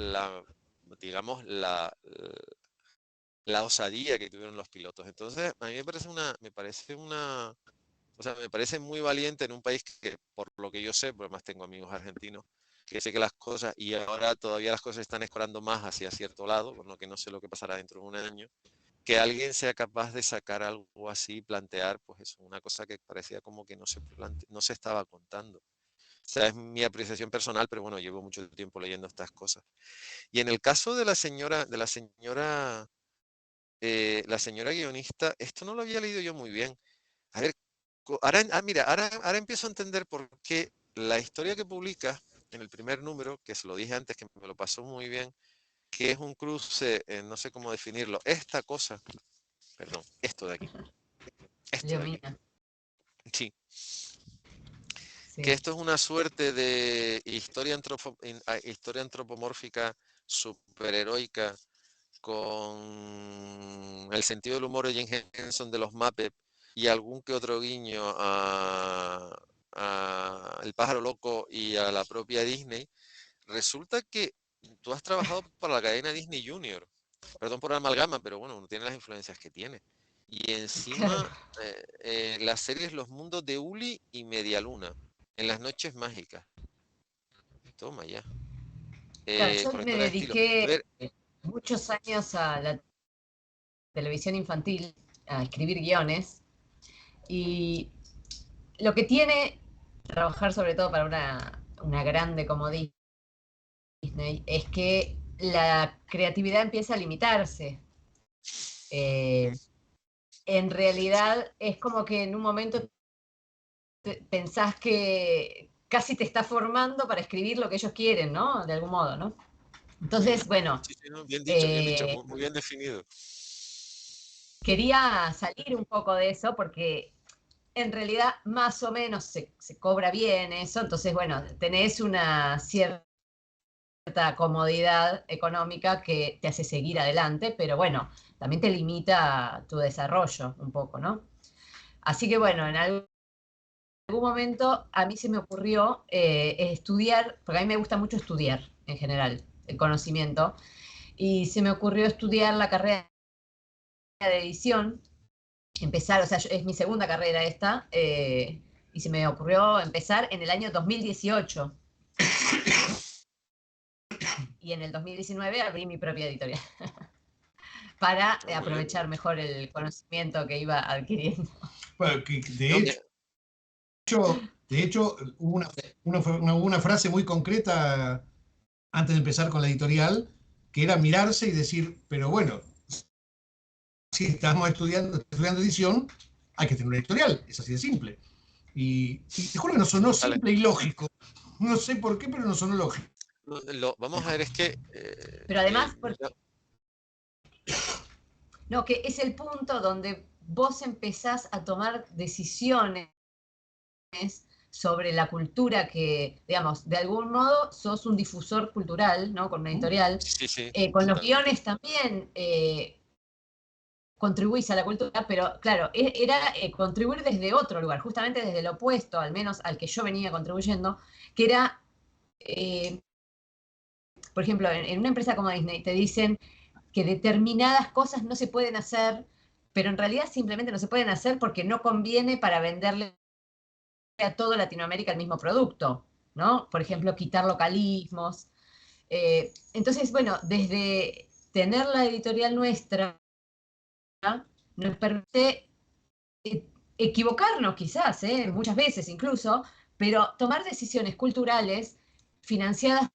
digamos, la osadía que tuvieron los pilotos. Entonces, a mí o sea, me parece muy valiente en un país que, por lo que yo sé, porque además tengo amigos argentinos, que sé que las cosas, y ahora todavía las cosas están escorando más hacia cierto lado, por lo que no sé lo que pasará dentro de un año, que alguien sea capaz de sacar algo así, plantear, pues eso, una cosa que parecía como que no se estaba contando. O sea, es mi apreciación personal, pero bueno, llevo mucho tiempo leyendo estas cosas. Y en el caso de la señora guionista, esto no lo había leído yo muy bien. A ver, mira, ahora empiezo a entender por qué la historia que publica en el primer número, que se lo dije antes, que me lo pasó muy bien, que es un cruce, no sé cómo definirlo, esta cosa, perdón, esto de aquí, Leomina, sí, que sí. esto es una suerte de historia antropomórfica superheroica con el sentido del humor de Jim Henson de los Muppets y algún que otro guiño a El Pájaro Loco y a la propia Disney, resulta que tú has trabajado para la cadena Disney Junior. Perdón por la amalgama, pero bueno, uno tiene las influencias que tiene. Y Claro, encima las series Los Mundos de Uli y Medialuna, en las noches mágicas. Toma ya. claro, yo me Correctora de estilo. A dediqué ver, muchos años a la televisión infantil, a escribir guiones, y lo que tiene trabajar sobre todo para una grande como Disney es que la creatividad empieza a limitarse. Eh, en sí, realidad es como que en un momento pensás que casi te está formando para escribir lo que ellos quieren, ¿no? De algún modo, ¿no? Entonces, bueno, sí, sí, no, bien dicho, eh, muy bien definido. quería salir un poco de eso porque en realidad más o menos se cobra bien eso, entonces, bueno, tenés una cierta comodidad económica que te hace seguir adelante, pero bueno, también te limita tu desarrollo un poco, ¿no? Así que bueno, en algún momento a mí se me ocurrió estudiar, porque a mí me gusta mucho estudiar en general, el conocimiento, y se me ocurrió estudiar la carrera de edición, empezar, o sea, es mi segunda carrera esta, y se me ocurrió empezar en el año 2018. Y en el 2019 abrí mi propia editorial para No, muy bien, muy aprovechar bien. mejor el conocimiento que iba adquiriendo. Bueno, que No, mira, de hecho hubo una frase muy concreta antes de empezar con la editorial, que era mirarse y decir, pero bueno, si estamos estudiando edición, hay que tener una editorial, es así de simple. Y te juro que no sonó vale. simple y lógico. No sé por qué, pero no sonó lógico. Vamos a ver, es que Pero además, yo- no, que es el punto donde vos empezás a tomar decisiones sobre la cultura que, digamos, de algún modo sos un difusor cultural, ¿no? Con una editorial. sí, sí, Con los totalmente. guiones también contribuís a la cultura, pero claro, era contribuir desde otro lugar, justamente desde el opuesto, al menos al que yo venía contribuyendo, que era, eh, por ejemplo, en una empresa como Disney te dicen que determinadas cosas no se pueden hacer, pero en realidad simplemente no se pueden hacer porque no conviene para venderle a toda Latinoamérica el mismo producto, ¿no? Por ejemplo, quitar localismos. Entonces, bueno, desde tener la editorial nuestra, nos permite equivocarnos quizás, muchas veces incluso, pero tomar decisiones culturales financiadas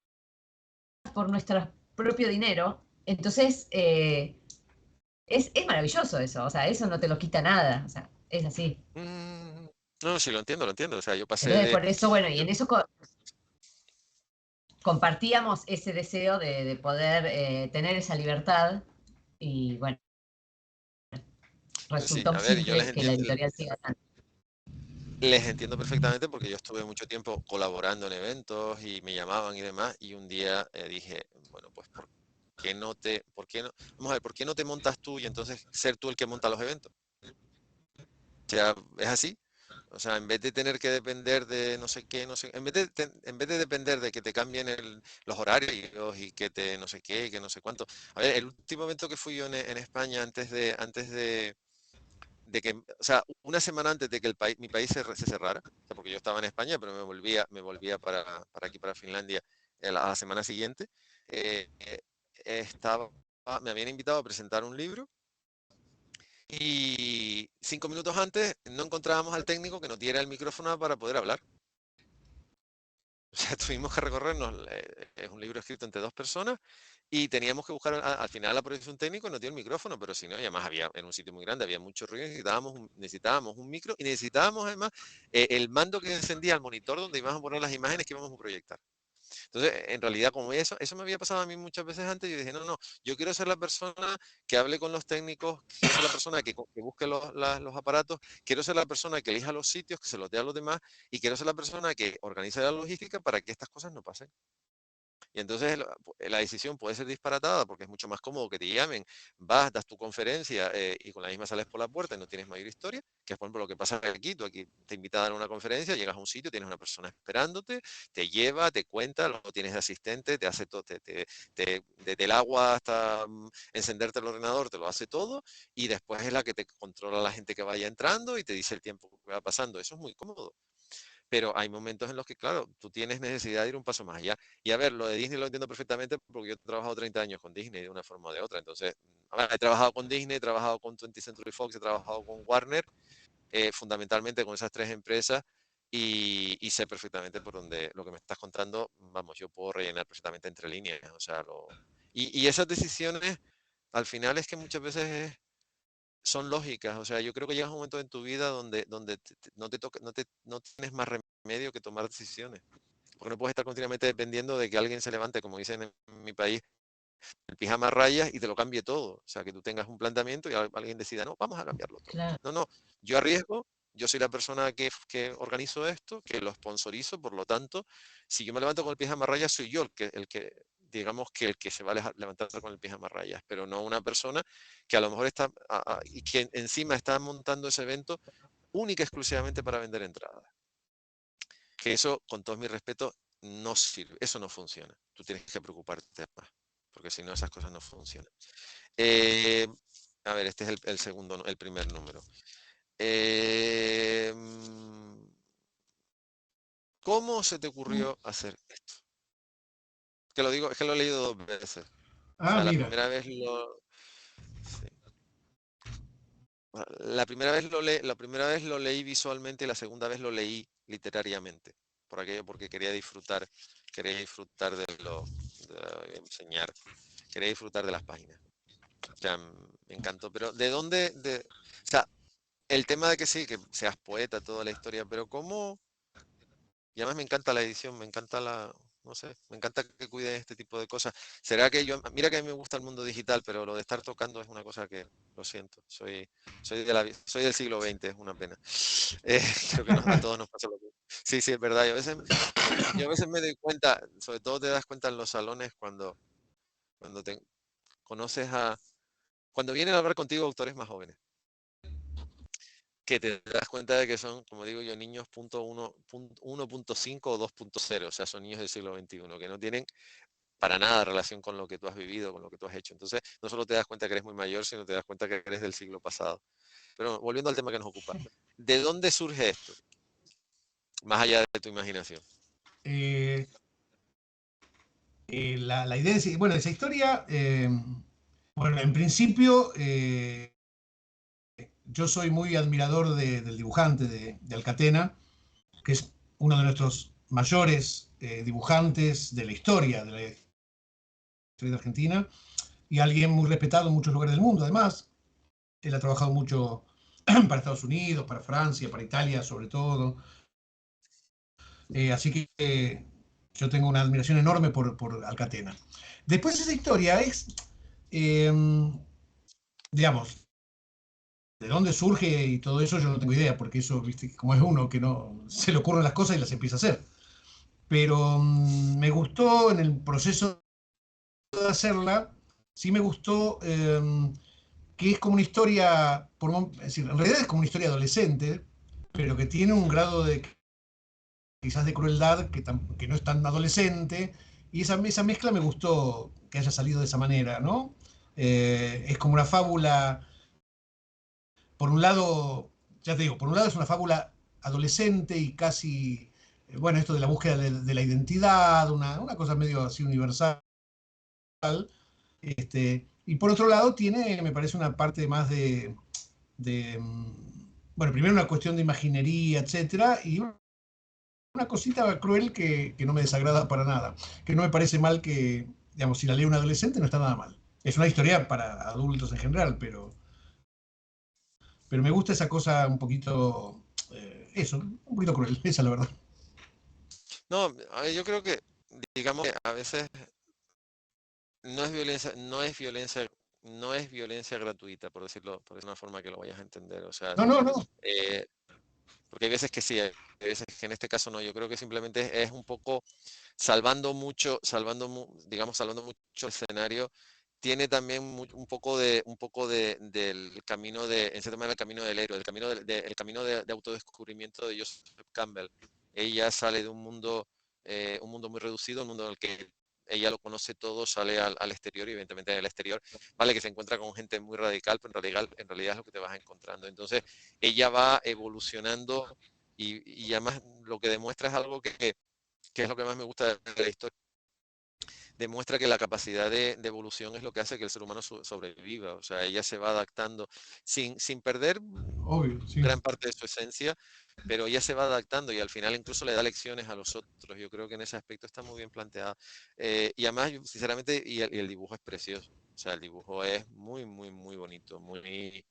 por nuestro propio dinero. Entonces, es maravilloso eso, o sea, eso no te lo quita nada, o sea, es así. Mm, no, sí, lo entiendo, lo entiendo. O sea, yo pasé Entonces, de... por eso, bueno, y yo- en eso compartíamos ese deseo de poder tener esa libertad y bueno, sí, resultó a ver, simple que la editorial siga adelante. les entiendo perfectamente porque yo estuve mucho tiempo colaborando en eventos y me llamaban y demás, y un día dije, bueno, pues por qué no, vamos a ver, ¿por qué no te montas tú y entonces ser tú el que monta los eventos? O sea, es así. O sea, en vez de tener que depender de no sé qué, no sé, en vez de depender de que te cambien los horarios y que te no sé qué, que no sé cuánto. A ver, el último evento que fui yo en España antes de que, o sea, una semana antes de que mi país se cerrara, o sea, porque yo estaba en España, pero me volvía para aquí, para Finlandia, a la semana siguiente, me habían invitado a presentar un libro y 5 minutos antes no encontrábamos al técnico que nos diera el micrófono para poder hablar. O sea, tuvimos que recorrernos, es un libro escrito entre 2 personas y teníamos que buscar al final la producción técnico y nos dio el micrófono, pero si no, y además había en un sitio muy grande, había mucho ruido, necesitábamos un micro y necesitábamos además el mando que encendía el monitor donde íbamos a poner las imágenes que íbamos a proyectar. Entonces, en realidad, como eso me había pasado a mí muchas veces antes, yo dije, no, yo quiero ser la persona que hable con los técnicos, quiero ser la persona que busque los aparatos, quiero ser la persona que elija los sitios, que se los dé a los demás, y quiero ser la persona que organice la logística para que estas cosas no pasen. Y entonces la decisión puede ser disparatada porque es mucho más cómodo que te llamen, vas, das tu conferencia y con la misma sales por la puerta y no tienes mayor historia, que es por ejemplo lo que pasa aquí. Tú aquí te invitan a dar una conferencia, llegas a un sitio, tienes una persona esperándote, te lleva, te cuenta, luego tienes de asistente, te hace todo, desde el agua hasta encenderte el ordenador, te lo hace todo y después es la que te controla la gente que vaya entrando y te dice el tiempo que va pasando. Eso es muy cómodo. Pero hay momentos en los que, claro, tú tienes necesidad de ir un paso más allá. Y a ver, lo de Disney lo entiendo perfectamente porque yo he trabajado 30 años con Disney de una forma o de otra. Entonces, a ver, he trabajado con Disney, he trabajado con 20th Century Fox, he trabajado con Warner, fundamentalmente con esas 3 empresas y sé perfectamente por dónde lo que me estás contando, vamos, yo puedo rellenar perfectamente entre líneas. O sea, y esas decisiones, al final es que muchas veces son lógicas. O sea, yo creo que llegas a un momento en tu vida donde no tienes más remedio que tomar decisiones. Porque no puedes estar continuamente dependiendo de que alguien se levante, como dicen en mi país, el pijama a rayas y te lo cambie todo. O sea, que tú tengas un planteamiento y alguien decida, no, vamos a cambiarlo todo. Claro. No, yo arriesgo, yo soy la persona que organizo esto, que lo sponsorizo, por lo tanto, si yo me levanto con el pijama a rayas, soy yo digamos que el que se va a levantar con el pijama a rayas, pero no una persona que a lo mejor está, y que encima está montando ese evento única y exclusivamente para vender entradas. Que eso, con todo mi respeto, no sirve, eso no funciona. Tú tienes que preocuparte más, porque si no esas cosas no funcionan. A ver, este es el primer número. ¿Cómo se te ocurrió hacer esto? Que lo digo, es que lo he leído 2 veces. O sea, la Mira. primera vez lo... Sí. La primera vez lo leí visualmente y la segunda vez lo leí literariamente. Por aquello, porque quería disfrutar de enseñar, quería disfrutar de las páginas. O sea, me encantó. Pero ¿de dónde? O sea, el tema de que sí, que seas poeta, toda la historia, pero ¿cómo? Y además me encanta la edición, me encanta no sé, me encanta que cuiden este tipo de cosas. Será que mira que a mí me gusta el mundo digital, pero lo de estar tocando es una cosa que, lo siento, soy del siglo XX, es una pena. Creo que a todos nos pasa lo mismo. Sí, es verdad. Yo a veces me doy cuenta, sobre todo te das cuenta en los salones cuando te conoces cuando vienen a hablar contigo autores más jóvenes, que te das cuenta de que son, como digo yo, niños 1.5 o 2.0, o sea, son niños del siglo XXI, que no tienen para nada relación con lo que tú has vivido, con lo que tú has hecho. Entonces, no solo te das cuenta que eres muy mayor, sino te das cuenta que eres del siglo pasado. Pero volviendo al tema que nos ocupa, ¿de dónde surge esto? Más allá de tu imaginación. La idea es, bueno, esa historia, bueno, en principio, yo soy muy admirador del dibujante de Alcatena, que es uno de nuestros mayores dibujantes de la historia de Argentina, y alguien muy respetado en muchos lugares del mundo, además. Él ha trabajado mucho para Estados Unidos, para Francia, para Italia, sobre todo. Así que yo tengo una admiración enorme por Alcatena. Después esa historia es, digamos, de dónde surge y todo eso yo no tengo idea, porque eso, viste, como es uno que no se le ocurren las cosas y las empieza a hacer. Pero me gustó en el proceso de hacerla, sí me gustó que es como una historia, es decir, en realidad es como una historia adolescente, pero que tiene un grado de quizás de crueldad que no es tan adolescente, y esa mezcla me gustó que haya salido de esa manera, ¿no? Es como una fábula, por un lado, ya te digo, por un lado es una fábula adolescente y casi bueno, esto de la búsqueda de la identidad, una cosa medio así universal. Y por otro lado tiene, me parece, una parte más de, bueno, primero una cuestión de imaginería, etcétera, y una cosita cruel que no me desagrada para nada, que no me parece mal que, digamos, si la lee un adolescente no está nada mal. Es una historia para adultos en general, pero me gusta esa cosa un poquito, eso, un poquito cruel, esa es la verdad. No, a ver, yo creo que, digamos, que a veces no es violencia gratuita, por decirlo de una forma que lo vayas a entender. O sea, No, no, no. eh, porque hay veces que sí, hay veces que en este caso no. Yo creo que simplemente es un poco salvando mucho el escenario. Tiene también un poco del camino en cierta manera, el camino del héroe, el camino de autodescubrimiento de Joseph Campbell. Ella sale de un mundo muy reducido, un mundo en el que ella lo conoce todo, sale al exterior y evidentemente en el exterior, vale que se encuentra con gente muy radical, pero en realidad es lo que te vas encontrando. Entonces, ella va evolucionando y además lo que demuestra es algo que es lo que más me gusta de la historia. Demuestra que la capacidad de evolución es lo que hace que el ser humano sobreviva. O sea, ella se va adaptando sin perder Obvio, sí. gran parte de su esencia, pero ella se va adaptando y al final incluso le da lecciones a los otros. Yo creo que en ese aspecto está muy bien planteada. Y además, sinceramente, y el dibujo es precioso. O sea, el dibujo es muy, muy, muy bonito, muy,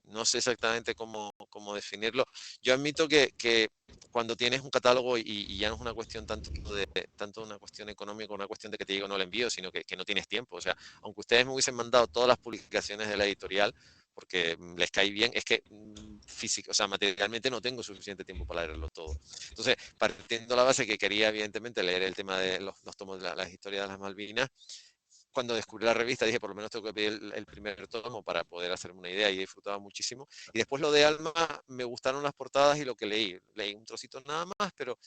no sé exactamente cómo definirlo. Yo admito que cuando tienes un catálogo y ya no es una cuestión tanto una cuestión económica, una cuestión de que te digo no lo envío, sino que no tienes tiempo. O sea, aunque ustedes me hubiesen mandado todas las publicaciones de la editorial, porque les cae bien, es que físico, o sea, materialmente no tengo suficiente tiempo para leerlo todo. Entonces, partiendo de la base que quería evidentemente leer el tema de los tomos de las historias de las Malvinas, cuando descubrí la revista dije, por lo menos tengo que pedir el primer tomo para poder hacerme una idea y disfrutaba muchísimo. Y después lo de Alma, me gustaron las portadas y lo que leí. Leí un trocito nada más, pero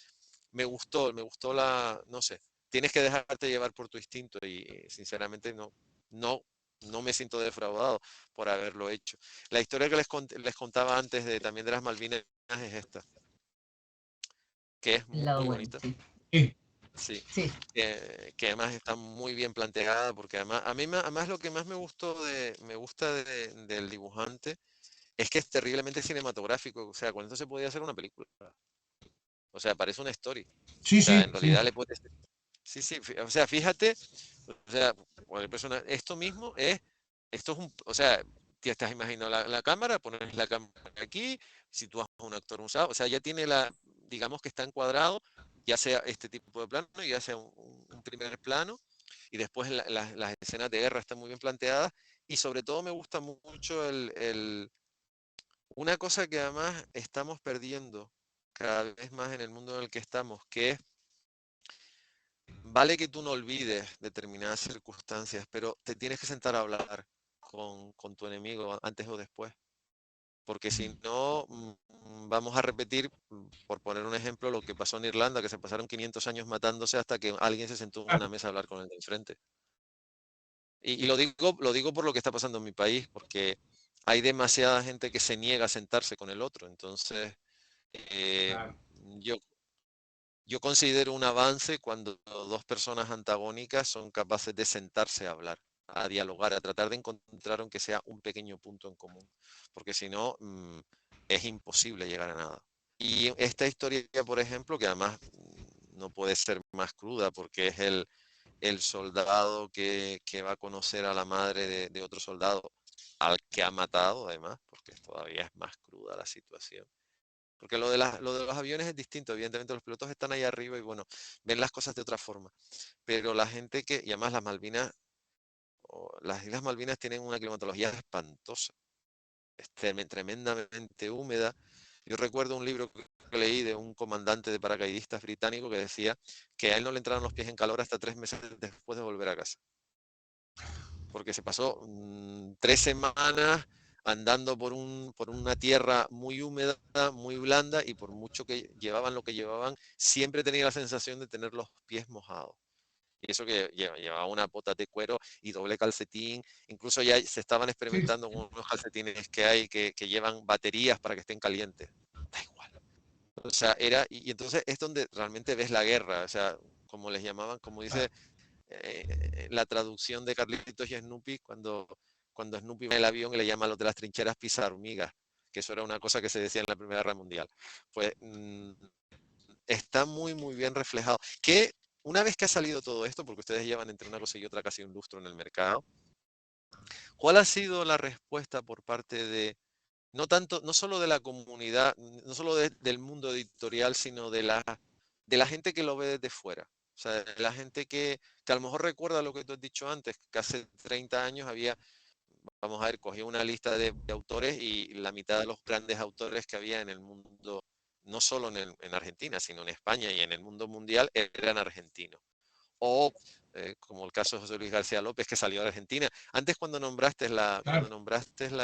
me gustó no sé, tienes que dejarte llevar por tu instinto y sinceramente no, no me siento defraudado por haberlo hecho. La historia que les contaba antes también de las Malvinas es esta, que es El muy, lado muy bueno, bonita. sí. Sí, Sí, que además está muy bien planteada, porque además, a mí además lo que más me gusta del dibujante es que es terriblemente cinematográfico, o sea, con esto se podía hacer una película, o sea, parece una story, Sí, o sea, sí, en sí. realidad le puedes, sí, sí, o sea, fíjate, o sea, cualquier persona, o sea, te estás imaginando la cámara, pones la cámara aquí, sitúas a un actor usado, o sea, ya tiene digamos que está encuadrado, ya sea este tipo de plano, ya sea un primer plano, y después las escenas de guerra están muy bien planteadas, y sobre todo me gusta mucho una cosa que además estamos perdiendo cada vez más en el mundo en el que estamos, que es, vale que tú no olvides determinadas circunstancias, pero te tienes que sentar a hablar con tu enemigo antes o después. Porque si no, vamos a repetir, por poner un ejemplo, lo que pasó en Irlanda, que se pasaron 500 años matándose hasta que alguien se sentó en una mesa a hablar con el de enfrente. Y lo digo por lo que está pasando en mi país, porque hay demasiada gente que se niega a sentarse con el otro. Entonces, eh, Claro. yo, yo considero un avance cuando dos personas antagónicas son capaces de sentarse a hablar, a dialogar, a tratar de encontrar aunque sea un pequeño punto en común, porque si no, es imposible llegar a nada. Y esta historia, por ejemplo, que además no puede ser más cruda porque es el soldado que va a conocer a la madre de otro soldado al que ha matado, además, porque todavía es más cruda la situación. Porque lo de los aviones es distinto, evidentemente los pilotos están ahí arriba y bueno, ven las cosas de otra forma. Pero la gente y además las Islas Malvinas tienen una climatología espantosa, es tremendamente húmeda. Yo recuerdo un libro que leí de un comandante de paracaidistas británico que decía que a él no le entraron los pies en calor hasta 3 meses después de volver a casa. Porque se pasó 3 semanas andando por una tierra muy húmeda, muy blanda, y por mucho que llevaban lo que llevaban, siempre tenía la sensación de tener los pies mojados. Y eso que llevaba una bota de cuero y doble calcetín. Incluso ya se estaban Sí, experimentando con unos calcetines que hay que llevan baterías para que estén calientes. Da igual. O sea, y entonces es donde realmente ves la guerra, o sea, como les llamaban, como dice la traducción de Carlitos y Snoopy, cuando Snoopy va en el avión le llama a los de las trincheras pisar hormigas, que eso era una cosa que se decía en la Primera Guerra Mundial. Pues está muy, muy bien reflejado. Que una vez que ha salido todo esto, porque ustedes llevan entre una cosa y otra casi un lustro en el mercado, ¿cuál ha sido la respuesta por parte de, no tanto, no solo de la comunidad, no solo del mundo editorial, sino de la gente que lo ve desde fuera? O sea, de la gente que a lo mejor recuerda lo que tú has dicho antes, que hace 30 años había, vamos a ver, cogí una lista de autores y la mitad de los grandes autores que había en el mundo, no solo en Argentina, sino en España y en el mundo mundial, eran argentinos. O como el caso de José Luis García López, que salió de Argentina. Antes, cuando nombraste la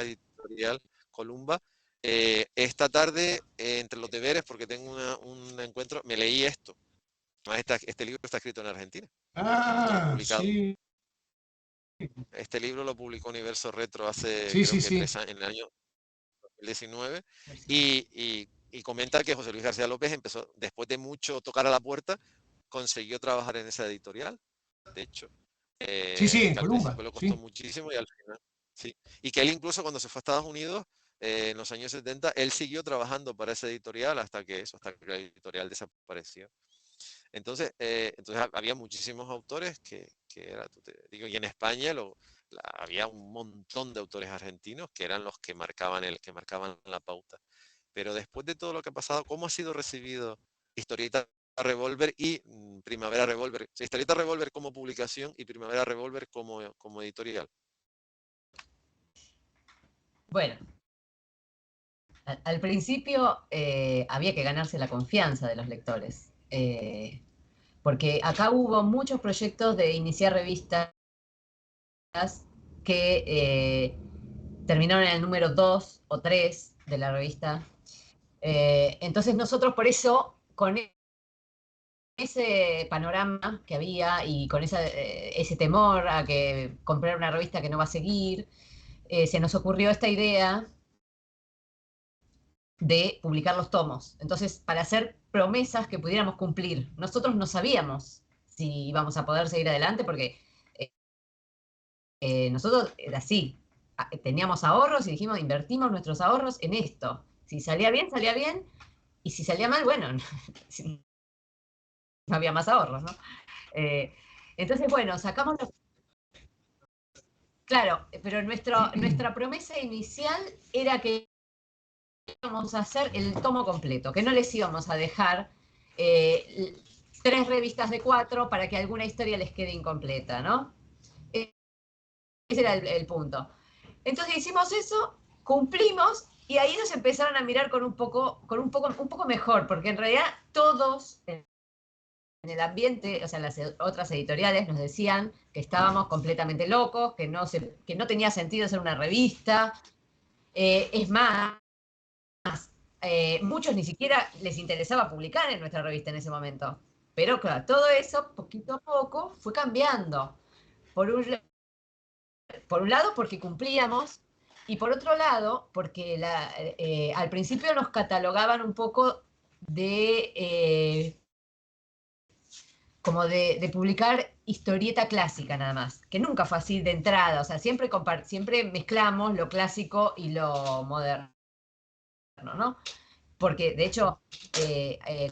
editorial Columba, esta tarde, entre los deberes, porque tengo un encuentro, me leí esto. Este libro está escrito en Argentina. Sí. Este libro lo publicó Universo Retro hace, Sí, creo sí, que sí. 3 años, en el año 2019, y comenta que José Luis García López empezó, después de mucho tocar a la puerta, consiguió trabajar en esa editorial, de hecho, Sí, sí, en que al Columba. principio le costó Sí. muchísimo y al final, sí. Y que él incluso cuando se fue a Estados Unidos, en los años 70, él siguió trabajando para esa editorial hasta que la editorial desapareció. Entonces había muchísimos autores que era, te digo, y en España había un montón de autores argentinos que eran los que marcaban la pauta. Pero después de todo lo que ha pasado, ¿cómo ha sido recibido Historieta Revolver y Primavera Revolver? O sea, Historieta Revolver como publicación y Primavera Revolver como editorial. Bueno, al principio había que ganarse la confianza de los lectores, porque acá hubo muchos proyectos de iniciar revistas que terminaron en el número 2 o 3 de la revista. Entonces nosotros por eso, con ese panorama que había y con ese temor a que comprar una revista que no va a seguir, se nos ocurrió esta idea de publicar los tomos. Entonces, para hacer promesas que pudiéramos cumplir. Nosotros no sabíamos si íbamos a poder seguir adelante porque nosotros era así. Teníamos ahorros y dijimos, invertimos nuestros ahorros en esto. Si salía bien, salía bien. Y si salía mal, bueno, no había más ahorros, ¿no? Entonces, bueno, sacamos los... Claro, pero nuestra promesa inicial era que íbamos a hacer el tomo completo, que no les íbamos a dejar 3 revistas de 4 para que alguna historia les quede incompleta, ¿no? Ese era el punto. Entonces hicimos eso, cumplimos, y ahí nos empezaron a mirar con un poco mejor, porque en realidad todos en el ambiente, o sea, las otras editoriales nos decían que estábamos completamente locos, que no tenía sentido hacer una revista. Es más, muchos ni siquiera les interesaba publicar en nuestra revista en ese momento. Pero claro, todo eso, poquito a poco, fue cambiando. Por un lado, porque cumplíamos, y por otro lado, porque al principio nos catalogaban un poco como de publicar historieta clásica nada más, que nunca fue así de entrada, o sea, siempre mezclamos lo clásico y lo moderno, ¿no? Porque de hecho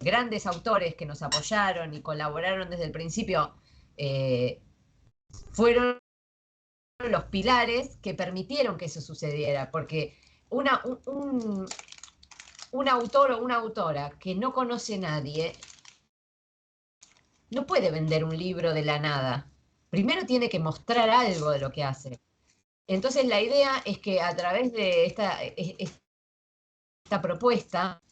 grandes autores que nos apoyaron y colaboraron desde el principio fueron los pilares que permitieron que eso sucediera, porque un autor o una autora que no conoce a nadie no puede vender un libro de la nada. Primero tiene que mostrar algo de lo que hace. Entonces la idea es que a través de esta propuesta,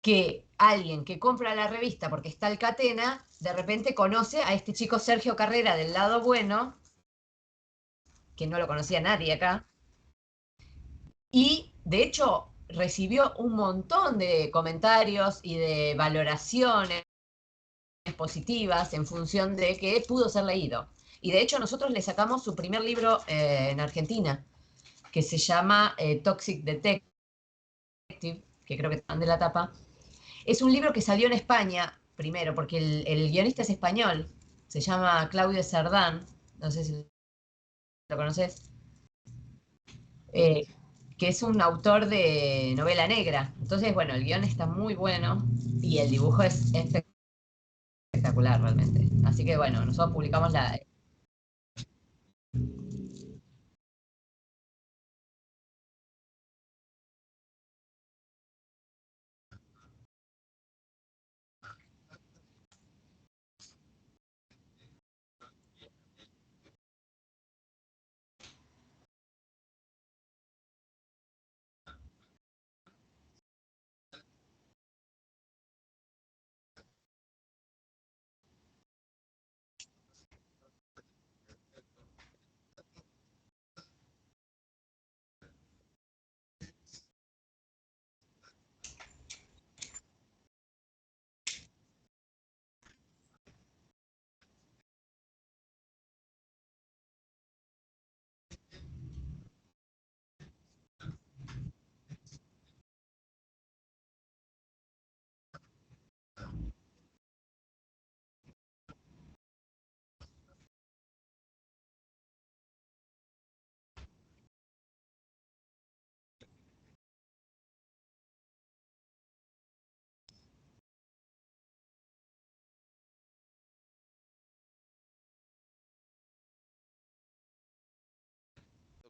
que alguien que compra la revista porque está al Catena, de repente conoce a este chico Sergio Carrera del Lado Bueno, que no lo conocía nadie acá, y de hecho recibió un montón de comentarios y de valoraciones positivas en función de que pudo ser leído. Y de hecho nosotros le sacamos su primer libro en Argentina, que se llama Toxic Detective, que creo que están de la tapa. Es un libro que salió en España, primero, porque el guionista es español, se llama Claudio Sardán, no sé si lo conoces, eh, que es un autor de novela negra. Entonces, bueno, el guión está muy bueno y el dibujo es espectacular realmente. Así que bueno, nosotros publicamos la...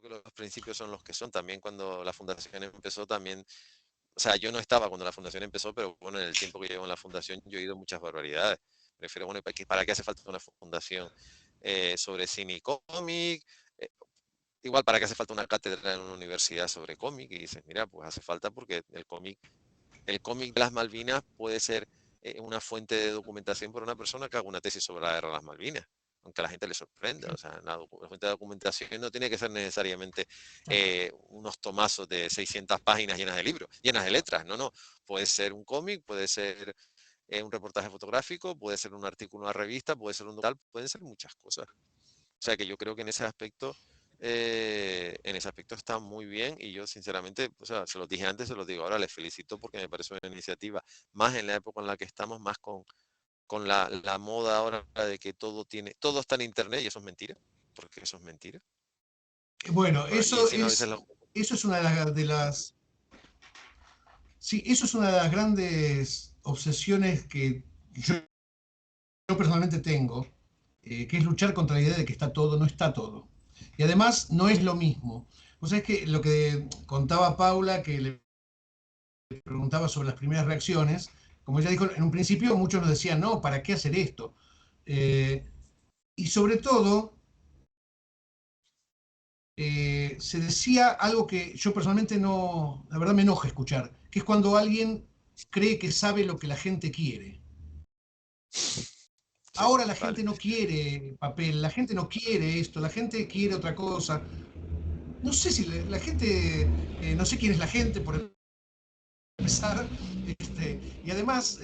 Que los principios son los que son. También cuando la fundación empezó, también, o sea, yo no estaba cuando la fundación empezó, pero bueno, en el tiempo que llevo en la fundación yo he oído muchas barbaridades. Prefiero, bueno, ¿para qué hace falta una fundación sobre cine y cómic? Eh, Igual, ¿para qué hace falta una cátedra en una universidad sobre cómic? Y dices, mira, pues hace falta porque el cómic de las Malvinas puede ser una fuente de documentación para una persona que haga una tesis sobre la guerra de las Malvinas, aunque a la gente le sorprenda. O sea, la fuente de documentación no tiene que ser necesariamente unos tomazos de 600 páginas llenas de libros, llenas de letras. No, no. Puede ser un cómic, puede ser un reportaje fotográfico, puede ser un artículo en una revista, puede ser un documental, pueden ser muchas cosas. O sea que yo creo que en ese aspecto está muy bien y yo sinceramente, o sea, se los dije antes, se los digo ahora, les felicito porque me parece una iniciativa, más en la época en la que estamos, más con la moda ahora de que todo está en internet y eso es mentira, porque eso es mentira. Bueno, Y encima a veces eso es una de las, sí, eso es una de las grandes obsesiones que yo personalmente tengo, que es luchar contra la idea de que está todo, no está todo. Y además no es lo mismo. O sea, es que lo que contaba Paula, que le preguntaba sobre las primeras reacciones, como ella dijo, en un principio muchos nos decían, no, ¿para qué hacer esto? Eh, y sobre todo, se decía algo que yo personalmente no, la verdad me enoja escuchar, que es cuando alguien cree que sabe lo que la gente quiere. sí, Ahora la vale. gente no quiere papel, la gente no quiere esto, la gente quiere otra cosa. No sé si la gente, no sé quién es la gente por empezar, y además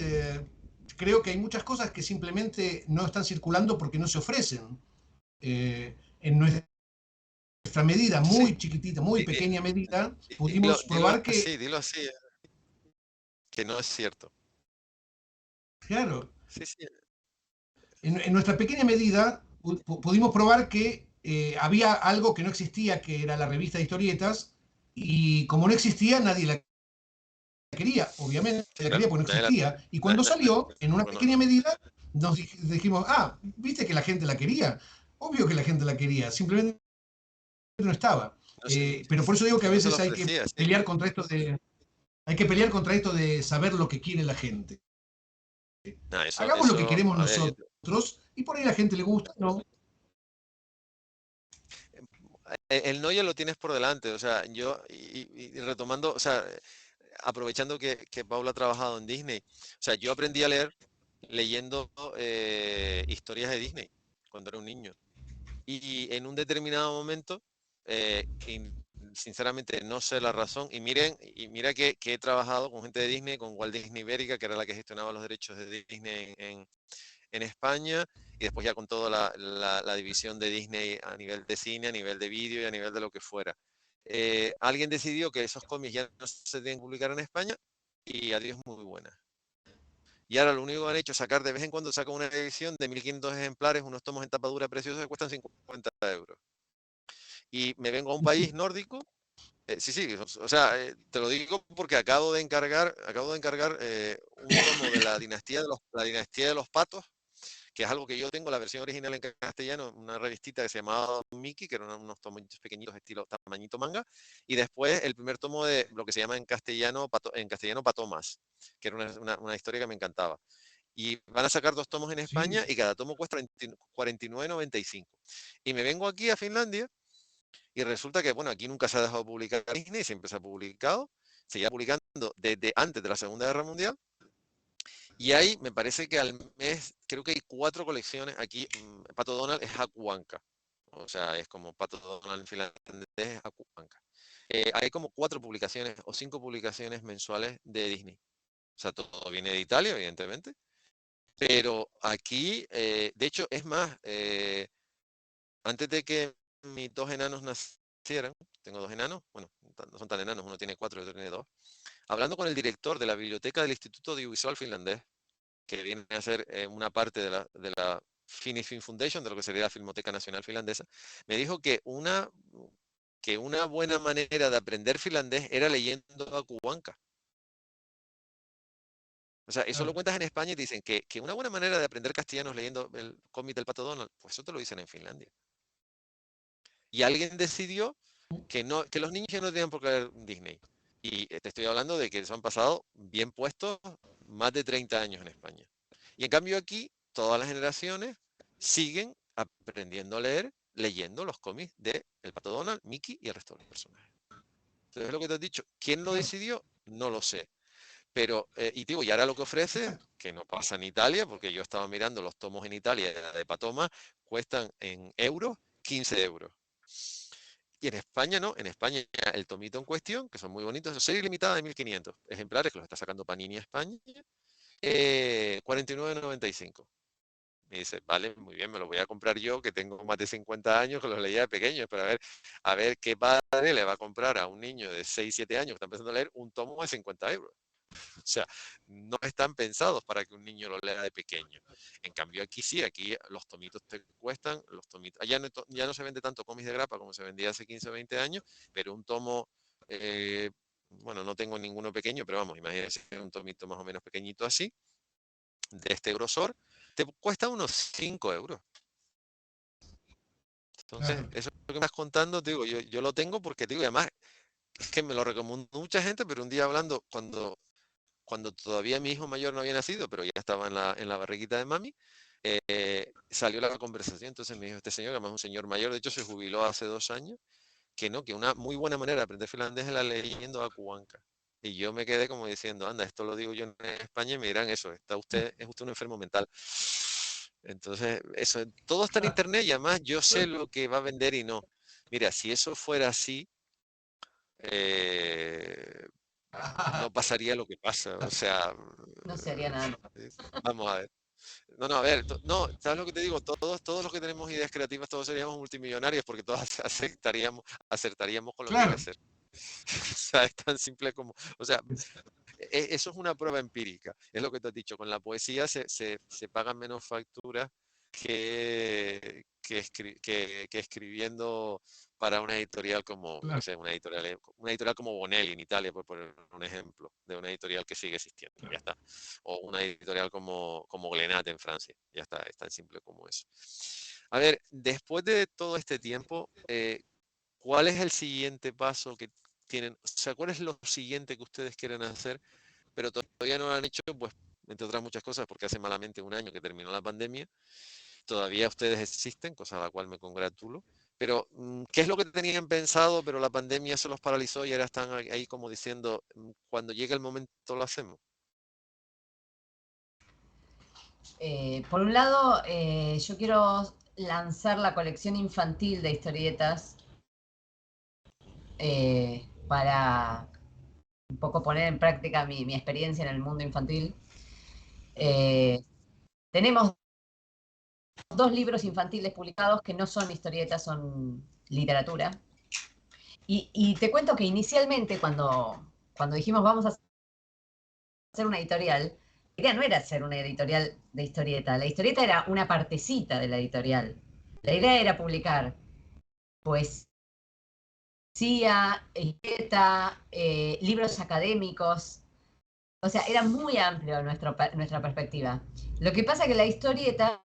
creo que hay muchas cosas que simplemente no están circulando porque no se ofrecen. En nuestra medida, Sí, muy chiquitita, muy pequeña medida, dilo, pudimos probar que, dilo así, que no es cierto. claro, Sí, sí, en nuestra pequeña medida pudimos probar que había algo que no existía, que era la revista de historietas, y como no existía, nadie la quería, obviamente la claro. quería porque no existía, y cuando salió, en una Bueno, pequeña medida, nos dijimos, ah, viste que la gente la quería, obvio que la gente la quería, simplemente no estaba. no se, Pero por eso digo que a no se lo veces hay que ofrecía, sí. pelear contra esto de, hay que pelear contra esto de saber lo que quiere la gente. Nah, Hagamos lo que queremos a ver, nosotros y por ahí a la gente le gusta, ¿no? el no ya lo tienes por delante, o sea, y retomando, o sea, aprovechando que Paula ha trabajado en Disney, o sea, yo aprendí a leer leyendo historias de Disney cuando era un niño. Y en un determinado momento, sinceramente no sé la razón, y mira que he trabajado con gente de Disney, con Walt Disney Ibérica, que era la que gestionaba los derechos de Disney en España, y después ya con toda la división de Disney a nivel de cine, a nivel de vídeo y a nivel de lo que fuera. Alguien decidió que esos cómics ya no se deben publicar en España y adiós, muy buena. Y ahora lo único que han hecho es sacar, de vez en cuando saca una edición de 1500 ejemplares, unos tomos en tapadura preciosos que cuestan 50 euros. Y me vengo a un país nórdico. Sí, sí, o sea, te lo digo porque acabo de encargar un tomo de la dinastía de los patos, que es algo que yo tengo, la versión original en castellano, una revistita que se llamaba Mickey, que eran unos tomos pequeñitos estilo tamañito manga, y después el primer tomo de lo que se llama en castellano Patomas, que era una historia que me encantaba. Y van a sacar 2 tomos en España Sí. y cada tomo cuesta 49,95. Y me vengo aquí a Finlandia y resulta que, bueno, aquí nunca se ha dejado publicar Disney, siempre se ha publicado, se lleva publicando desde antes de la Segunda Guerra Mundial. Y hay, me parece que al mes, creo que hay 4 colecciones. Aquí, Pato Donald es Hakuanka. O sea, es como Pato Donald en finlandés es Hakuanka. Hay como 4 publicaciones o 5 publicaciones mensuales de Disney. O sea, todo viene de Italia, evidentemente. Pero aquí, de hecho, es más, antes de que mis 2 enanos nacieran, tengo 2 enanos, bueno, no son tan enanos, uno tiene 4 y otro tiene 2, hablando con el director de la biblioteca del Instituto Audiovisual Finlandés, que viene a ser una parte de la Finnish Film Foundation, de lo que sería la Filmoteca Nacional Finlandesa, me dijo que una buena manera de aprender finlandés era leyendo a Cubanca. O sea, eso lo cuentas en España y te dicen que una buena manera de aprender castellano es leyendo el cómic del Pato Donald. Pues eso te lo dicen en Finlandia. Y alguien decidió que los niños ya no tenían por qué ver Disney. Y te estoy hablando de que se han pasado bien puestos más de 30 años en España. Y en cambio aquí, todas las generaciones siguen aprendiendo a leer, leyendo los cómics de El Pato Donald, Mickey y el resto de los personajes. Entonces es lo que te has dicho. ¿Quién lo decidió? No lo sé. Pero, y digo, y ahora lo que ofrece, que no pasa en Italia, porque yo estaba mirando los tomos en Italia de Patoma, cuestan en euros 15 euros. Y en España no, en España el tomito en cuestión, que son muy bonitos, serie limitada de 1500 ejemplares, que los está sacando Panini España, 49,95. Me dice, vale, muy bien, me lo voy a comprar yo, que tengo más de 50 años, que los leía de pequeños, pero a ver qué padre le va a comprar a un niño de 6, 7 años que está empezando a leer un tomo de 50 euros. O sea, no están pensados para que un niño lo lea de pequeño. En cambio, aquí sí, aquí los tomitos te cuestan, los tomitos. Ya no se vende tanto cómics de grapa como se vendía hace 15 o 20 años, pero un tomo, bueno, no tengo ninguno pequeño, pero vamos, imagínense un tomito más o menos pequeñito así, de este grosor, te cuesta unos 5 euros. Entonces, Claro. eso que me estás contando, te digo, yo lo tengo porque, te digo, además, es que me lo recomendó mucha gente, pero un día hablando, cuando todavía mi hijo mayor no había nacido, pero ya estaba en la barriguita de mami, salió la conversación. Entonces me dijo este señor, que además es un señor mayor, de hecho se jubiló hace 2 años, que una muy buena manera de aprender finlandés es la leyendo a Cubanca. Y yo me quedé como diciendo, anda, esto lo digo yo en España y me dirán eso, es usted un enfermo mental. Entonces, eso, todo está en internet y además yo sé lo que va a vender y no. Mira, si eso fuera así, eh, no pasaría lo que pasa. O sea, No se haría nada. vamos a ver. No, no, a ver, no, ¿sabes lo que te digo? Todos los que tenemos ideas creativas, todos seríamos multimillonarios porque todos acertaríamos con lo que hay que Claro. hacer. O sea, es tan simple como, o sea, eso es una prueba empírica, es lo que te has dicho, con la poesía se pagan menos facturas que escribiendo para una editorial como, yo qué Claro. sé, una editorial como Bonelli en Italia, por poner un ejemplo, de una editorial que sigue existiendo, ya está. O una editorial como Glenat en Francia, ya está, es tan simple como eso. A ver, después de todo este tiempo, ¿cuál es el siguiente paso que tienen? O sea, ¿cuál es lo siguiente que ustedes quieren hacer, pero todavía no lo han hecho? Pues, entre otras muchas cosas, porque hace malamente un año que terminó la pandemia. Todavía ustedes existen, cosa a la cual me congratulo. Pero, ¿qué es lo que tenían pensado, pero la pandemia se los paralizó y ahora están ahí como diciendo, cuando llegue el momento lo hacemos? Por un lado, yo quiero lanzar la colección infantil de historietas para un poco poner en práctica mi experiencia en el mundo infantil. Tenemos 2 libros infantiles publicados que no son historietas, son literatura. Y te cuento que inicialmente cuando dijimos vamos a hacer una editorial, idea no era hacer una editorial de historieta, la historieta era una partecita de la editorial. La idea era publicar poesía, historieta, libros académicos. O sea, era muy amplio nuestra perspectiva. Lo que pasa es que la historieta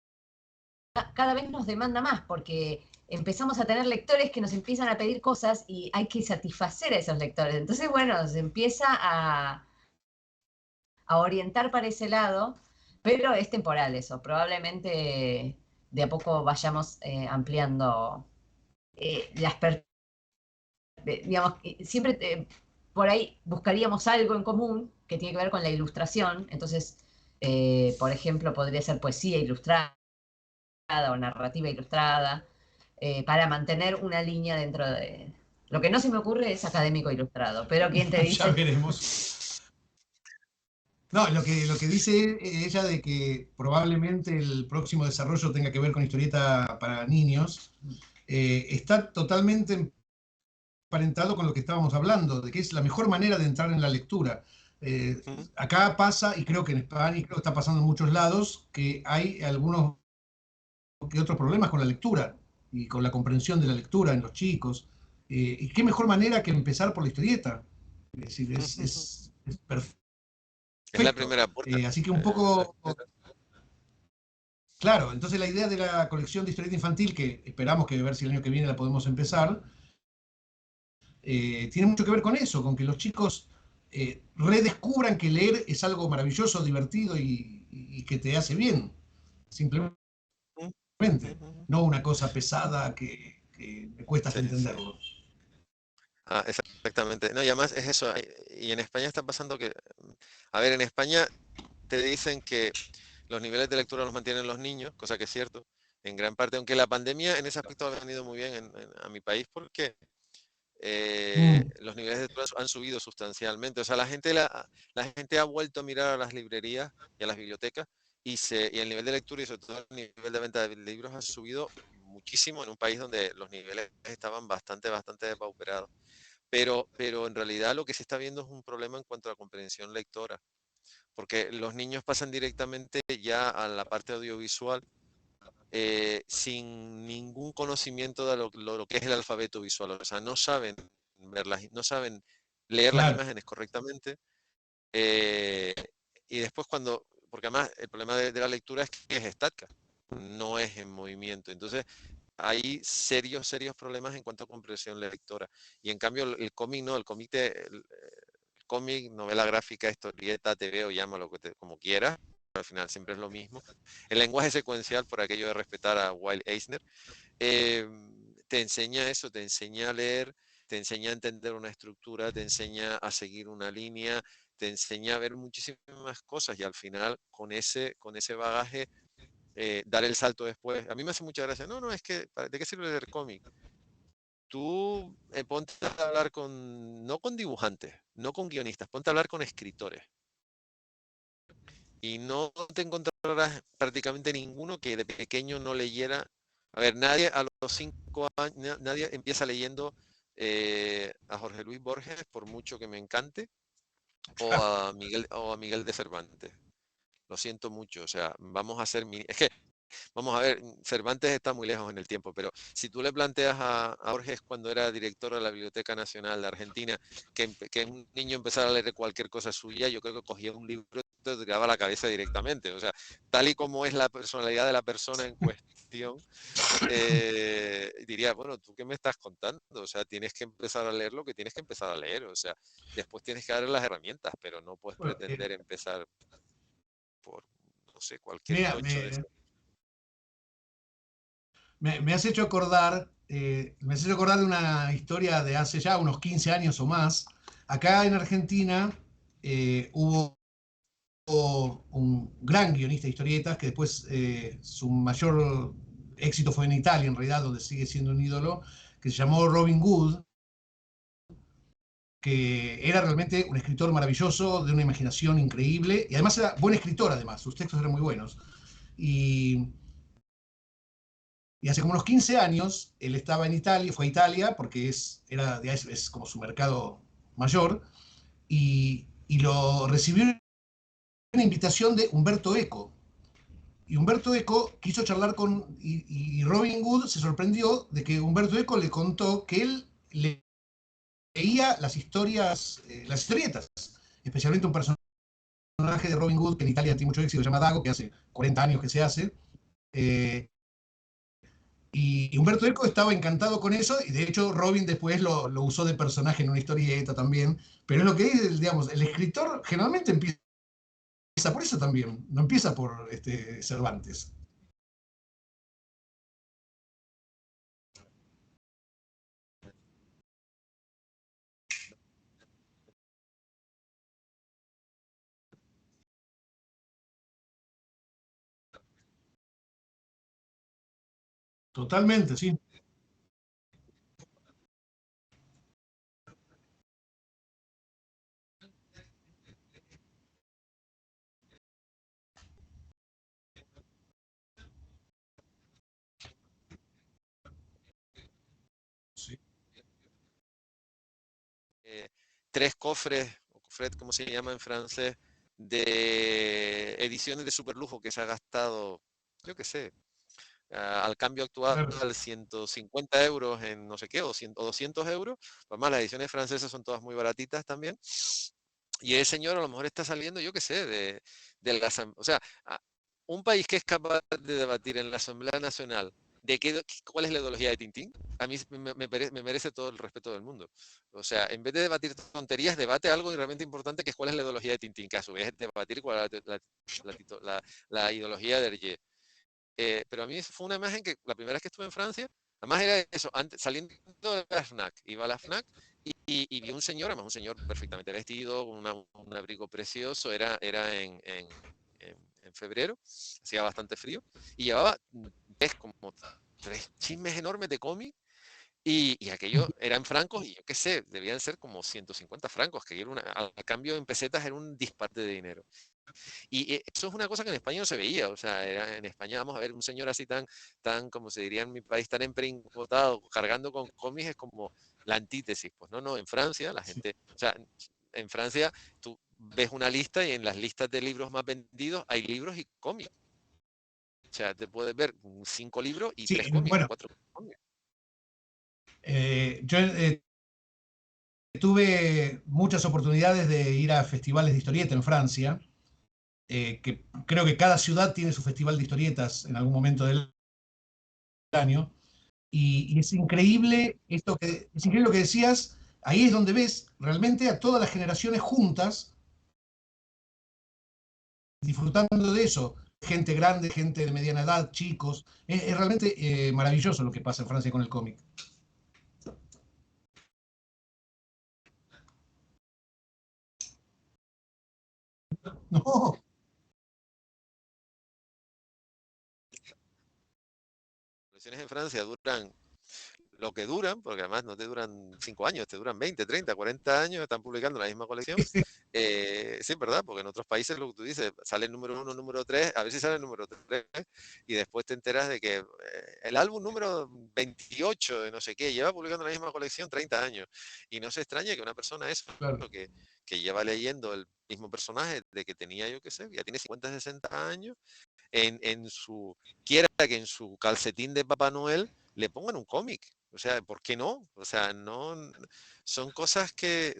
cada vez nos demanda más, porque empezamos a tener lectores que nos empiezan a pedir cosas y hay que satisfacer a esos lectores. Entonces, bueno, se empieza a orientar para ese lado, pero es temporal eso. Probablemente de a poco vayamos ampliando las perspectivas. Digamos, siempre por ahí buscaríamos algo en común que tiene que ver con la ilustración. Entonces, por ejemplo, podría ser poesía ilustrada o narrativa ilustrada, para mantener una línea dentro de... Lo que no se me ocurre es académico ilustrado, pero ¿quién te dice? Ya veremos. No, lo que dice ella de que probablemente el próximo desarrollo tenga que ver con historieta para niños, está totalmente emparentado con lo que estábamos hablando, de que es la mejor manera de entrar en la lectura. Acá pasa, y creo que en España, y creo que está pasando en muchos lados, que hay algunos que otros problemas con la lectura y con la comprensión de la lectura en los chicos. Y qué mejor manera que empezar por la historieta. Es decir, es perfecto. Es la primera puerta. Así que un poco... Claro, entonces la idea de la colección de historieta infantil, que esperamos que a ver si el año que viene la podemos empezar, tiene mucho que ver con eso, con que los chicos redescubran que leer es algo maravilloso, divertido y que te hace bien. Simplemente, no una cosa pesada que me cuesta Sí, entenderlo. sí. Exactamente. No, y además es eso. Y en España está pasando que, a ver, en España te dicen que los niveles de lectura los mantienen los niños, cosa que es cierto, en gran parte, aunque la pandemia en ese aspecto ha venido muy bien a mi país porque los niveles de lectura han subido sustancialmente. O sea, la gente ha vuelto a mirar a las librerías y a las bibliotecas y el nivel de lectura y sobre todo el nivel de venta de libros ha subido muchísimo en un país donde los niveles estaban bastante depauperados. Pero en realidad lo que se está viendo es un problema en cuanto a la comprensión lectora, porque los niños pasan directamente ya a la parte audiovisual sin ningún conocimiento de lo que es el alfabeto visual. O sea, no saben no saben leer las Claro. imágenes correctamente. Y después porque además el problema de la lectura es que es estática, no es en movimiento. Entonces, hay serios problemas en cuanto a comprensión lectora. Y en cambio, el cómic no, el cómic, novela gráfica, historieta, TV o llámalo como quieras, al final siempre es lo mismo. El lenguaje secuencial, por aquello de respetar a Walt Eisner, te enseña eso, te enseña a leer, te enseña a entender una estructura, te enseña a seguir una línea, te enseña a ver muchísimas cosas y al final con ese bagaje dar el salto después. A mí me hace mucha gracia. No, es que, ¿de qué sirve leer cómic? Tú ponte a hablar no con dibujantes, no con guionistas, ponte a hablar con escritores. Y no te encontrarás prácticamente ninguno que de pequeño no leyera. A ver, nadie a los 5 años, nadie empieza leyendo a Jorge Luis Borges, por mucho que me encante, o a Miguel de Cervantes. Lo siento mucho, o sea, vamos a hacer... Es que vamos a ver, Cervantes está muy lejos en el tiempo, pero si tú le planteas a Borges cuando era director de la Biblioteca Nacional de Argentina, que un niño empezara a leer cualquier cosa suya, yo creo que cogía un libro y te tiraba la cabeza directamente. O sea, tal y como es la personalidad de la persona en cuestión, diría, bueno, ¿tú qué me estás contando? O sea, tienes que empezar a leer lo que tienes que empezar a leer. O sea, después tienes que darle las herramientas, pero no puedes Bueno, pretender empezar por, no sé, cualquier mira, tocho de eso. me has hecho acordar, de una historia de hace ya unos 15 años o más. Acá en Argentina hubo un gran guionista de historietas que después su mayor éxito fue en Italia, en realidad, donde sigue siendo un ídolo, que se llamó Robin Hood, que era realmente un escritor maravilloso, de una imaginación increíble, y además era buen escritor, además, sus textos eran muy buenos. Y hace como unos 15 años, él estaba en Italia, fue a Italia, porque es como su mercado mayor, y lo recibió una invitación de Humberto Eco. Y Humberto Eco quiso charlar con... Y Robin Hood se sorprendió de que Humberto Eco le contó que él leía las historias, las historietas, especialmente un personaje de Robin Hood que en Italia tiene mucho éxito, se llama Dago, que hace 40 años que se hace. Y Humberto Eco estaba encantado con eso, y de hecho Robin después lo usó de personaje en una historieta también. Pero es lo que dice, digamos, el escritor generalmente empieza por eso también, no empieza por Cervantes. Totalmente, sí. Sí. 3 cofres, o cofret, como se llama en francés, de ediciones de superlujo que se ha gastado, yo qué sé, al cambio actual, Claro. 150 euros en no sé qué, o 200 euros. Además, las ediciones francesas son todas muy baratitas también. Y el señor a lo mejor está saliendo, yo qué sé, del o sea, un país que es capaz de debatir en la Asamblea Nacional cuál es la ideología de Tintín, a mí me merece todo el respeto del mundo. O sea, en vez de debatir tonterías, debate algo realmente importante, que es cuál es la ideología de Tintín, que a su vez es debatir cuál es la ideología de Hergé. Pero a mí fue una imagen que la primera vez que estuve en Francia, además era eso, saliendo de la FNAC, iba a la FNAC y vi un señor, además un señor perfectamente vestido, con un abrigo precioso, era en febrero, hacía bastante frío, y llevaba como 3 chismes enormes de cómic, y aquello eran francos, y yo qué sé, debían ser como 150 francos, que era al cambio en pesetas era un disparate de dinero. Y eso es una cosa que en España no se veía, o sea, en España vamos a ver un señor así como se diría en mi país, tan emperincotado, cargando con cómics, es como la antítesis, pues no, en Francia la gente, o sea, en Francia tú ves una lista y en las listas de libros más vendidos hay libros y cómics. O sea, te puedes ver 5 libros y Sí, 3 cómics o bueno, 4 cómics. yo tuve muchas oportunidades de ir a festivales de historieta en Francia, que creo que cada ciudad tiene su festival de historietas en algún momento del año, y es increíble es increíble lo que decías, ahí es donde ves realmente a todas las generaciones juntas disfrutando de eso, gente grande, gente de mediana edad, chicos, es realmente maravilloso lo que pasa en Francia con el cómic. No, Las colecciones en Francia duran lo que duran, porque además no te duran 5 años, te duran 20, 30, 40 años, están publicando la misma colección. Sí, es verdad, porque en otros países lo que tú dices, sale el número 1, número 3, a ver si sale el número 3, y después te enteras de que el álbum número 28 de no sé qué lleva publicando la misma colección 30 años. Y no se extraña que una persona eso, claro. que lleva leyendo el mismo personaje de que tenía, yo qué sé, ya tiene 50, 60 años, quiera que en su calcetín de Papá Noel le pongan un cómic. O sea, ¿por qué no? O sea, no, son cosas que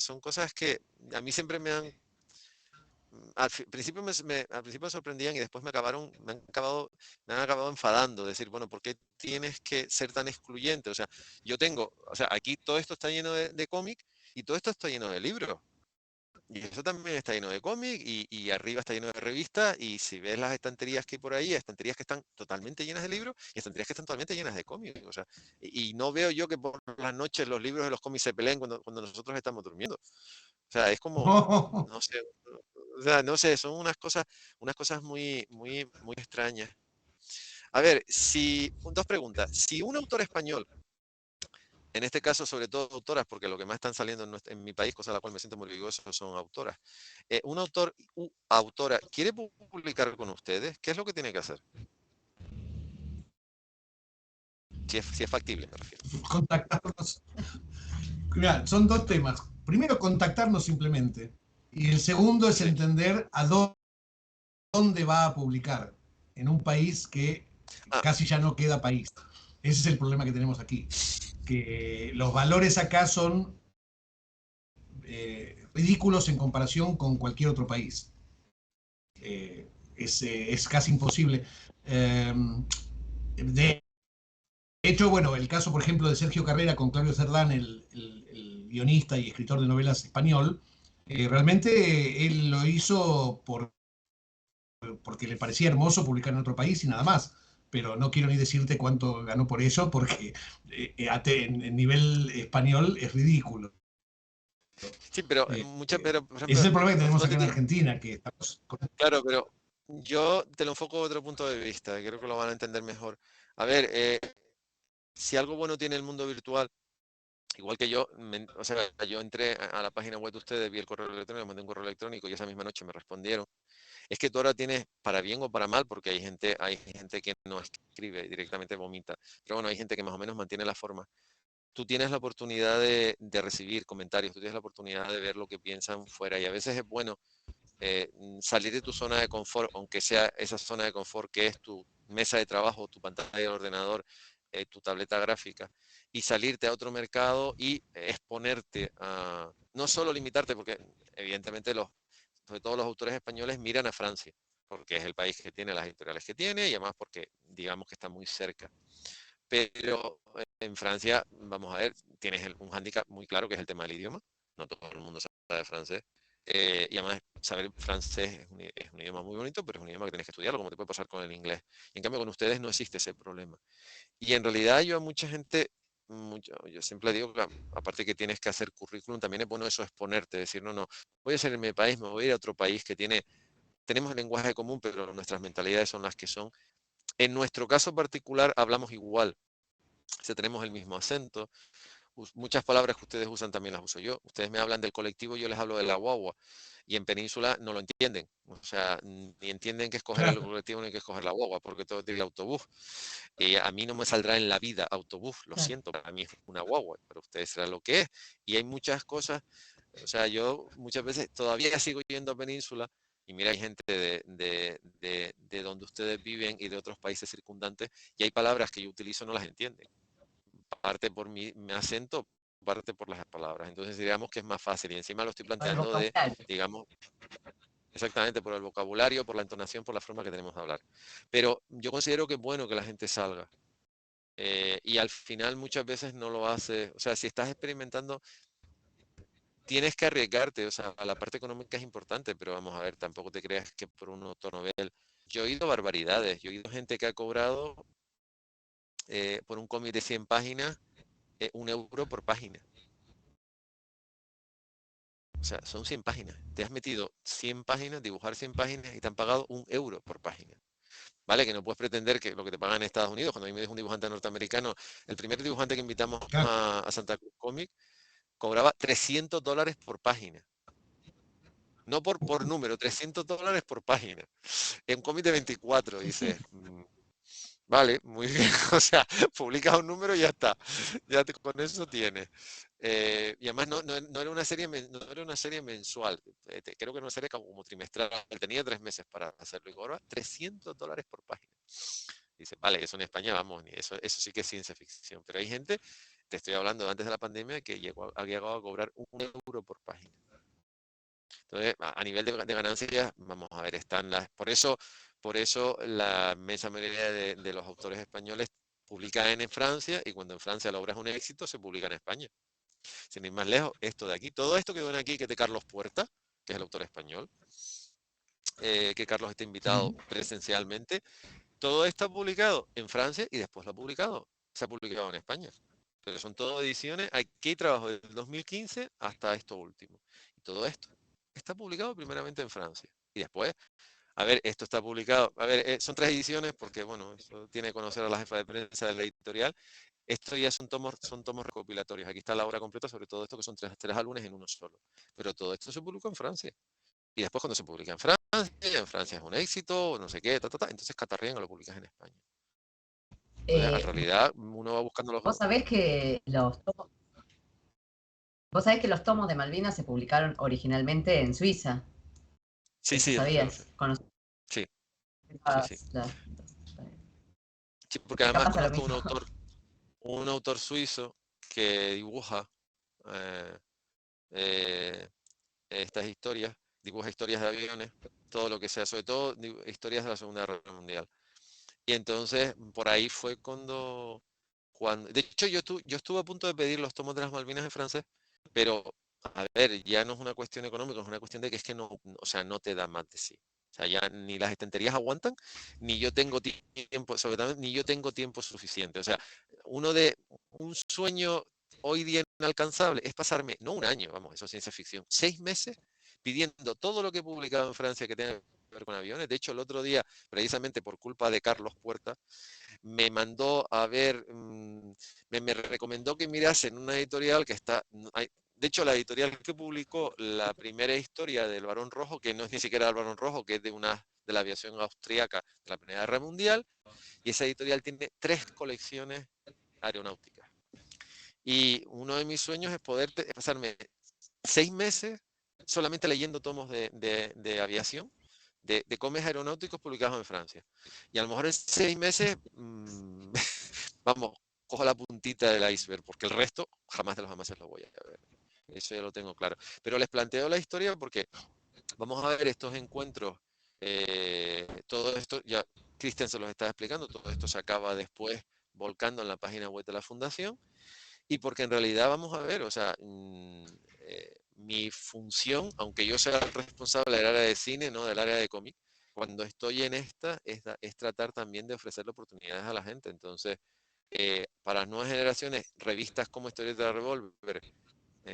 a mí siempre al principio me sorprendían y después me han acabado enfadando, decir, bueno, ¿por qué tienes que ser tan excluyente? O sea, aquí todo esto está lleno de cómic y todo esto está lleno de libros. Y eso también está lleno de cómic y arriba está lleno de revistas. Y si ves las estanterías que hay por ahí, estanterías que están totalmente llenas de libros y estanterías que están totalmente llenas de cómics. O sea, y no veo yo que por las noches los libros de los cómics se peleen cuando nosotros estamos durmiendo. O sea, es como, No. no sé, o sea, no sé, son unas cosas muy, muy, muy extrañas. A ver, 2 preguntas. Si un autor español, en este caso, sobre todo autoras, porque lo que más están saliendo en mi país, cosa de la cual me siento muy orgulloso, son autoras. Un autor u autora quiere publicar con ustedes, ¿qué es lo que tiene que hacer? Si es factible, me refiero. Contactarnos. Mirá, son dos temas. Primero, contactarnos simplemente. Y el segundo es Sí. entender a dónde dónde va a publicar? En un país que casi ya no queda país. Ese es el problema que tenemos aquí. Que los valores acá son ridículos en comparación con cualquier otro país. Es casi imposible. De hecho, bueno, el caso, por ejemplo, de Sergio Carrera con Claudio Cerdán, el guionista y escritor de novelas español, realmente él lo hizo porque le parecía hermoso publicar en otro país y nada más. Pero no quiero ni decirte cuánto ganó por eso, porque en nivel español es ridículo. Sí, pero pero por Ese es ejemplo, el problema que tenemos no acá te en tiene, Argentina, que estamos claro, pero yo te lo enfoco de otro punto de vista, creo que lo van a entender mejor. A ver, si algo bueno tiene el mundo virtual, igual que yo, o sea, yo entré a la página web de ustedes, vi el correo electrónico, mandé un correo electrónico y esa misma noche me respondieron. Es que tú ahora tienes, para bien o para mal, porque hay gente que no escribe, directamente vomita, pero bueno, hay gente que más o menos mantiene la forma. Tú tienes la oportunidad de recibir comentarios, tú tienes la oportunidad de ver lo que piensan fuera y a veces es bueno salir de tu zona de confort, aunque sea esa zona de confort que es tu mesa de trabajo, tu pantalla de ordenador, tu tableta gráfica, y salirte a otro mercado y exponerte a, no solo limitarte, porque evidentemente sobre todo los autores españoles miran a Francia, porque es el país que tiene las editoriales que tiene y además porque digamos que está muy cerca. Pero en Francia, vamos a ver, tienes un hándicap muy claro que es el tema del idioma. No todo el mundo sabe francés. Y además, saber francés es un idioma muy bonito, pero es un idioma que tienes que estudiarlo, como te puede pasar con el inglés. Y en cambio, con ustedes no existe ese problema. Y en realidad yo a mucha gente, yo siempre digo que aparte que tienes que hacer currículum, también es bueno eso exponerte, decir, no, no, voy a ser en mi país, me voy a ir a otro país que tenemos el lenguaje común, pero nuestras mentalidades son las que son. En nuestro caso particular hablamos igual, o sea, tenemos el mismo acento, muchas palabras que ustedes usan también las uso yo. Ustedes me hablan del colectivo, yo les hablo de la guagua. Y en Península no lo entienden. O sea, ni entienden que escoger el claro. colectivo ni que escoger la guagua, porque todo tiene el autobús. Y a mí no me saldrá en la vida autobús, lo siento, para mí es una guagua, pero ustedes será lo que es. Y hay muchas cosas, o sea, yo muchas veces todavía sigo yendo a Península. Y mira, hay gente de donde ustedes viven y de otros países circundantes, y hay palabras que yo utilizo no las entienden parte por mi acento, parte por las palabras. Entonces digamos que es más fácil y encima lo estoy Con el planteando vocabulario. digamos, exactamente por el vocabulario, por la entonación, por la forma que tenemos de hablar. Pero yo considero que es bueno que la gente salga. Y al final muchas veces no lo hace, o sea, si estás experimentando, tienes que arriesgarte, o sea, la parte económica es importante, pero vamos a ver, tampoco te creas que por un autonovel. Yo he oído barbaridades, yo he oído gente que ha cobrado por un cómic de 100 páginas 1 euro por página. O sea, son 100 páginas. Te has metido 100 páginas, dibujar 100 páginas y te han pagado 1 euro por página. ¿Vale? Que no puedes pretender que lo que te pagan en Estados Unidos, cuando a mí me dijo un dibujante norteamericano, el primer dibujante que invitamos Claro. a Santa Cruz Comic cobraba $300 por página. No por número, $300 por página. En un cómic de 24, dice. Vale, muy bien. O sea, publicas un número y ya está. Con eso tienes. Y además no era una serie, no era una serie mensual. Creo que era una serie como trimestral. Tenía 3 meses para hacerlo y cobraba $300 por página. Dice, vale, eso en España, vamos, eso sí que es ciencia ficción. Pero hay gente, te estoy hablando de antes de la pandemia, que ha llegado a cobrar 1 euro por página. Entonces, a nivel de ganancias, vamos a ver, están las. Por eso la inmensa mayoría de los autores españoles publican en Francia y cuando en Francia la obra es un éxito, se publica en España. Sin ir más lejos, esto de aquí, todo esto que ven aquí, que es de Carlos Puerta, que es el autor español, que Carlos está invitado presencialmente, todo está publicado en Francia y después se ha publicado en España. Pero son todo ediciones, aquí hay trabajo desde el 2015 hasta esto último. Y todo esto está publicado primeramente en Francia. Y después, a ver, esto está publicado, a ver, son 3 ediciones porque, bueno, eso tiene que conocer a la jefa de prensa de la editorial. Esto ya son tomos recopilatorios. Aquí está la obra completa sobre todo esto, que son tres álbumes en uno solo. Pero todo esto se publicó en Francia. Y después cuando se publica en Francia es un éxito, no sé qué, entonces catarrean o lo publicas en España. Entonces, en realidad, uno va buscando los. Vos sabés que los tomos de Malvinas se publicaron originalmente en Suiza. Sí, ¿Eso sí, eso sí lo sé. sabías? Sí. Sí. Las- Sí, porque acá además pasa lo conozco mismo. un autor suizo que dibuja eh, eh, estas historias, dibuja historias de aviones, todo lo que sea, sobre todo historias de la Segunda Guerra Mundial. Y entonces, por ahí fue de hecho, yo estuve a punto de pedir los tomos de las Malvinas en francés, pero, a ver, ya no es una cuestión económica, es una cuestión de que es que no, o sea, no te da más de sí. O sea, ya ni las estanterías aguantan, ni yo tengo tiempo, sobre todo, ni yo tengo tiempo suficiente. O sea, un sueño hoy día inalcanzable es pasarme, no un año, vamos, eso es ciencia ficción, 6 meses pidiendo todo lo que he publicado en Francia que tenga que ver con aviones. De hecho, el otro día, precisamente por culpa de Carlos Puerta, me mandó a ver, me recomendó que mirase en una editorial que está, de hecho la editorial que publicó la primera historia del Barón Rojo, que no es ni siquiera el Barón Rojo, que es de la aviación austríaca de la Primera Guerra Mundial, y esa editorial tiene 3 colecciones aeronáuticas. Y uno de mis sueños es poder pasarme 6 meses solamente leyendo tomos de aviación, de cómics aeronáuticos publicados en Francia. Y a lo mejor en 6 meses, vamos, cojo la puntita del iceberg, porque el resto jamás de los jamases lo voy a ver. Eso ya lo tengo claro. Pero les planteo la historia porque vamos a ver estos encuentros, todo esto, ya Cristian se los está explicando, todo esto se acaba después volcando en la página web de la fundación. Y porque en realidad vamos a ver, o sea, mi función, aunque yo sea el responsable del área de cine, no del área de cómic, cuando estoy en esta es tratar también de ofrecerle oportunidades a la gente. Entonces, para las nuevas generaciones, revistas como Historieta Revolver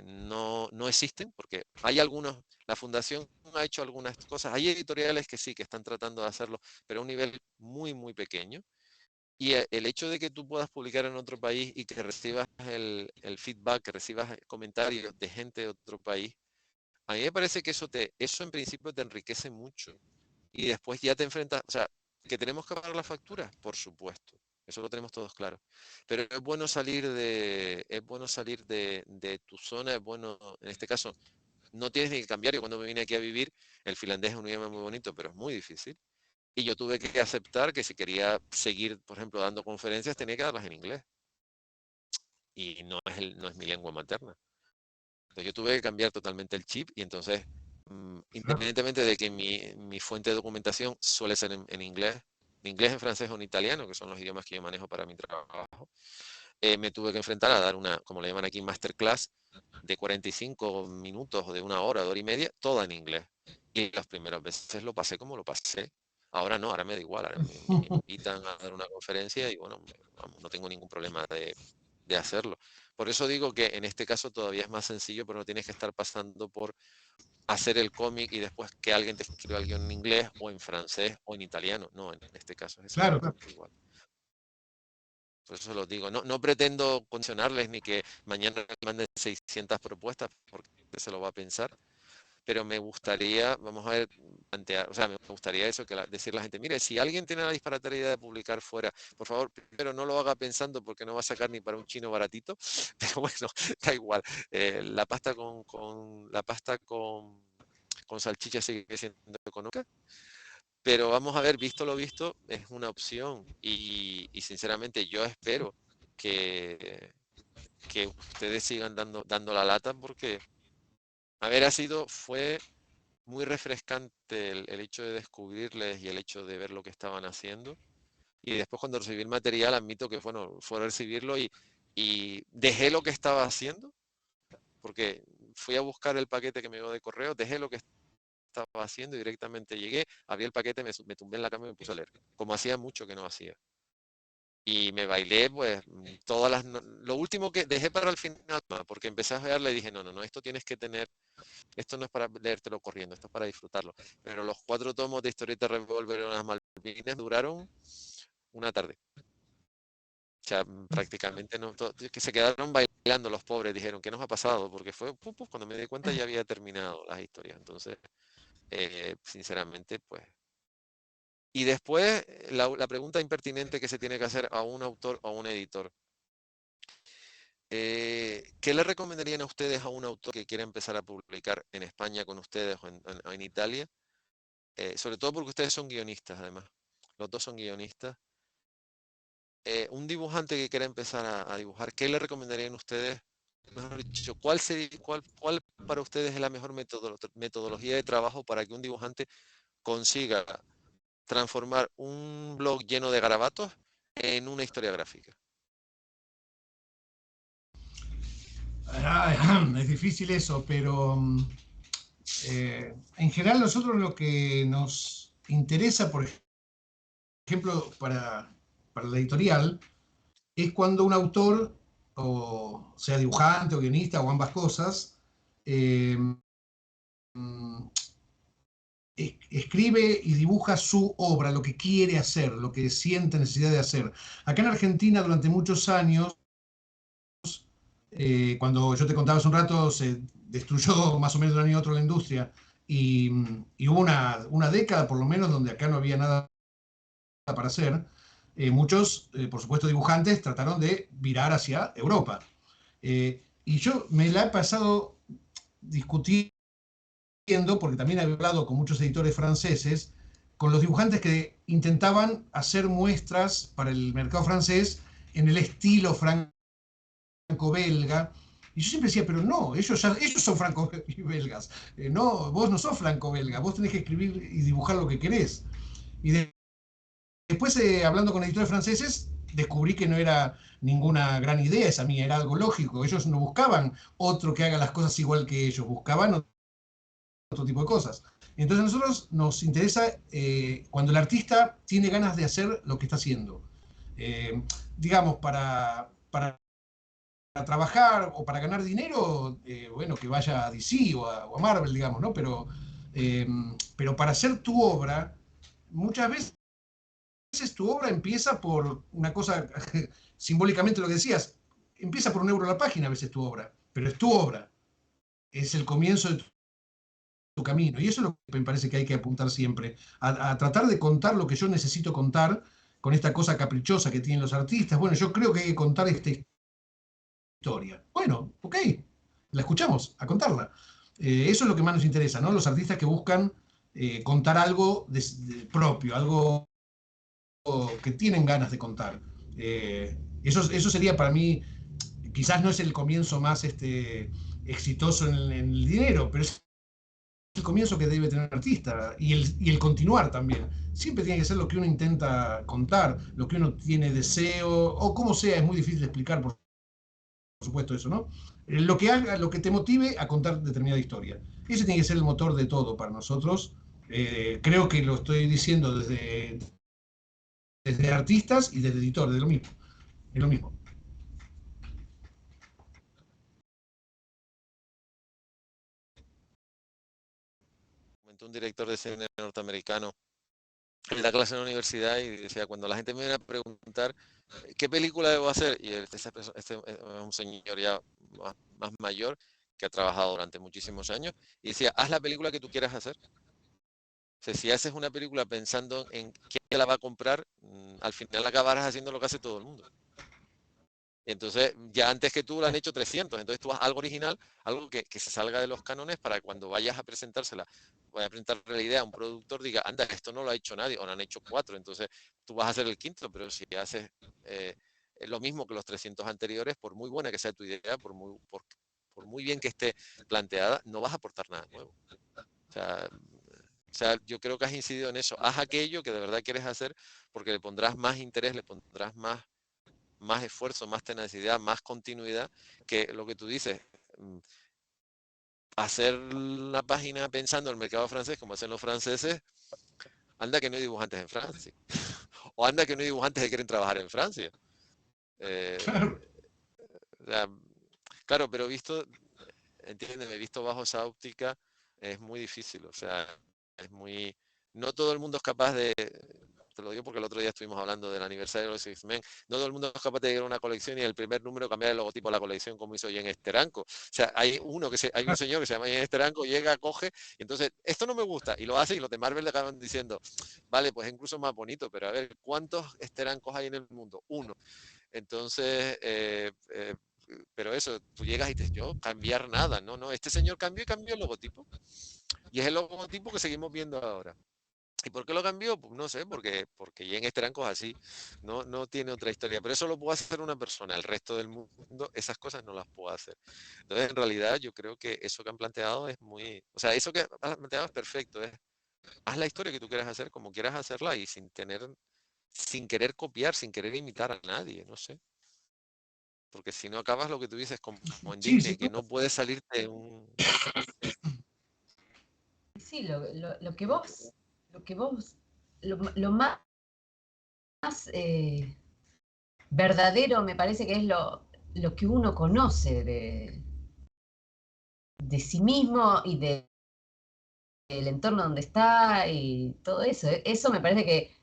no existen, porque hay algunos, la fundación ha hecho algunas cosas, hay editoriales que sí, que están tratando de hacerlo, pero a un nivel muy, muy pequeño. Y el hecho de que tú puedas publicar en otro país y que recibas el feedback, que recibas comentarios de gente de otro país, a mí me parece que eso en principio te enriquece mucho. Y después ya te enfrentas, o sea, que tenemos que pagar la factura, por supuesto. Eso lo tenemos todos claro. Pero es bueno salir de tu zona, es bueno, en este caso, no tienes ni que cambiar. Yo cuando me vine aquí a vivir, el finlandés es un idioma muy bonito, pero es muy difícil. Y yo tuve que aceptar que si quería seguir, por ejemplo, dando conferencias, tenía que darlas en inglés. Y no es mi lengua materna. Entonces yo tuve que cambiar totalmente el chip y entonces, independientemente de que mi fuente de documentación suele ser en inglés, en francés o en italiano, que son los idiomas que yo manejo para mi trabajo, me tuve que enfrentar a dar una, como le llaman aquí, masterclass de 45 minutos o de 1 hora, de hora y media, toda en inglés. Y las primeras veces lo pasé como lo pasé. Ahora no, ahora me da igual, ahora me invitan a dar una conferencia y bueno, vamos, no tengo ningún problema de hacerlo. Por eso digo que en este caso todavía es más sencillo, pero no tienes que estar pasando por hacer el cómic y después que alguien te escriba algo en inglés o en francés o en italiano. No, en este caso es Claro, claro. exactamente igual. Por eso lo digo. No pretendo condicionarles ni que mañana me manden 600 propuestas porque se lo va a pensar, pero me gustaría, vamos a ver, plantear, o sea, me gustaría eso, decirle a la gente, mire, si alguien tiene la disparatera idea de publicar fuera, por favor, primero no lo haga pensando porque no va a sacar ni para un chino baratito, pero bueno, da igual. La pasta con salchicha sigue siendo económica, pero vamos a ver, visto lo visto, es una opción y sinceramente yo espero que, que ustedes sigan dando la lata porque, a ver, fue muy refrescante el hecho de descubrirles y el hecho de ver lo que estaban haciendo. Y después cuando recibí el material, admito que bueno, fue a recibirlo y dejé lo que estaba haciendo, porque fui a buscar el paquete que me llegó de correo, dejé lo que estaba haciendo y directamente llegué, abrí el paquete, me tumbé en la cama y me puse a leer, como hacía mucho que no hacía. Y me bailé, pues, lo último que dejé para el final, porque empecé a verle y dije, no, no, no, esto no es para leértelo corriendo, esto es para disfrutarlo. Pero los 4 tomos de Historieta Revolver en las Malvinas duraron una tarde. O sea, prácticamente no, que se quedaron bailando los pobres, dijeron, ¿qué nos ha pasado? Porque fue, cuando me di cuenta ya había terminado las historias. Entonces, sinceramente, pues. Y después, la pregunta impertinente que se tiene que hacer a un autor o a un editor. ¿Qué le recomendarían a ustedes a un autor que quiera empezar a publicar en España con ustedes o en Italia? Sobre todo porque ustedes son guionistas, además. los dos son guionistas. Un dibujante que quiera empezar a dibujar, ¿qué le recomendarían ustedes? Mejor dicho, ¿cuál para ustedes es la mejor metodología de trabajo para que un dibujante consiga transformar un blog lleno de garabatos en una historia gráfica? Es difícil eso, pero en general nosotros lo que nos interesa, por ejemplo, para la editorial, es cuando un autor, o sea dibujante o guionista o ambas cosas, eh, escribe y dibuja su obra, lo que quiere hacer, lo que siente necesidad de hacer. Acá en Argentina, durante muchos años, cuando yo te contaba hace un rato, se destruyó más o menos de un año a otro la industria y hubo una década por lo menos donde acá no había nada para hacer. Muchos, por supuesto, dibujantes trataron de virar hacia Europa. Y yo me la he pasado discutiendo, porque también he hablado con muchos editores franceses, con los dibujantes que intentaban hacer muestras para el mercado francés en el estilo franco-belga. Y yo siempre decía, pero no, ellos son franco y belgas. No, vos no sos franco-belga, vos tenés que escribir y dibujar lo que querés. Y después, hablando con editores franceses, descubrí que no era ninguna gran idea esa mía, era algo lógico. Ellos no buscaban otro que haga las cosas igual que ellos, buscaban otro tipo de cosas. Entonces a nosotros nos interesa cuando el artista tiene ganas de hacer lo que está haciendo. Digamos, para trabajar o para ganar dinero, bueno, que vaya a DC o a Marvel, digamos, ¿no? Pero para hacer tu obra, muchas veces tu obra empieza por una cosa, simbólicamente lo que decías, empieza por €1 la página a veces tu obra, pero es tu obra, es el comienzo de tu camino. Y eso es lo que me parece que hay que apuntar siempre, a tratar de contar lo que yo necesito contar con esta cosa caprichosa que tienen los artistas. Bueno, yo creo que hay que contar esta historia. Bueno, ok, la escuchamos, a contarla. Eso es lo que más nos interesa, ¿no? Los artistas que buscan contar algo propio, algo que tienen ganas de contar. Eso sería para mí, quizás no es el comienzo más exitoso en el dinero, pero es el comienzo que debe tener un artista y el continuar también. Siempre tiene que ser lo que uno intenta contar, lo que uno tiene deseo, o como sea, es muy difícil de explicar, por supuesto, eso, ¿no? Lo que haga, lo que te motive a contar determinada historia. Ese tiene que ser el motor de todo para nosotros. Creo que lo estoy diciendo desde artistas y desde editor, de lo mismo. Es lo mismo. Comentó un director de cine norteamericano, él da clase en la universidad y decía, cuando la gente me viene a preguntar qué película debo hacer, y este es un señor ya más mayor que ha trabajado durante muchísimos años, y decía, haz la película que tú quieras hacer. O sea, si haces una película pensando en quién la va a comprar, al final acabarás haciendo lo que hace todo el mundo. Entonces, ya antes que tú lo han hecho 300, entonces tú haz algo original, algo que se salga de los cánones para que cuando vayas a presentársela, vayas a presentarle la idea a un productor, diga, anda, esto no lo ha hecho nadie, o no han hecho 4, entonces tú vas a hacer el quinto, pero si haces lo mismo que los 300 anteriores, por muy buena que sea tu idea, por muy bien que esté planteada, no vas a aportar nada nuevo. O sea, yo creo que has incidido en eso. Haz aquello que de verdad quieres hacer porque le pondrás más interés, le pondrás más esfuerzo, más tenacidad, más continuidad que lo que tú dices. Hacer la página pensando en el mercado francés como hacen los franceses, anda que no hay dibujantes en Francia. O anda que no hay dibujantes que quieren trabajar en Francia. Claro. O sea, claro, pero entiéndeme, visto bajo esa óptica, es muy difícil. O sea, no todo el mundo es capaz de, te lo digo porque el otro día estuvimos hablando del aniversario de los X-Men, no todo el mundo es capaz de llegar a una colección y el primer número cambiar el logotipo de la colección como hizo Jen Steranko. O sea, hay un señor que se llama Jen Steranko, llega, coge, y entonces, esto no me gusta, y lo hace, y los de Marvel le acaban diciendo, vale, pues incluso más bonito, pero a ver, ¿cuántos Sterankos hay en el mundo? Uno. Entonces, pero eso, tú llegas y dices, yo, cambiar nada, no, este señor cambió y cambió el logotipo. Y es el logotipo que seguimos viendo ahora. ¿Y por qué lo cambió? Pues no sé, porque Jen Steranko es así, no tiene otra historia, pero eso lo puede hacer una persona, el resto del mundo esas cosas no las puede hacer. Entonces, en realidad, yo creo que eso que han planteado es muy, o sea, eso que han planteado es perfecto, haz la historia que tú quieras hacer como quieras hacerla y sin querer copiar, sin querer imitar a nadie, no sé. Porque si no acabas lo que tú dices como en Sí, Disney, sin que duda. no puedes salirte un... Sí, lo que vos, lo más verdadero me parece que es lo que uno conoce de sí mismo y del entorno donde está y todo eso. Eso me parece que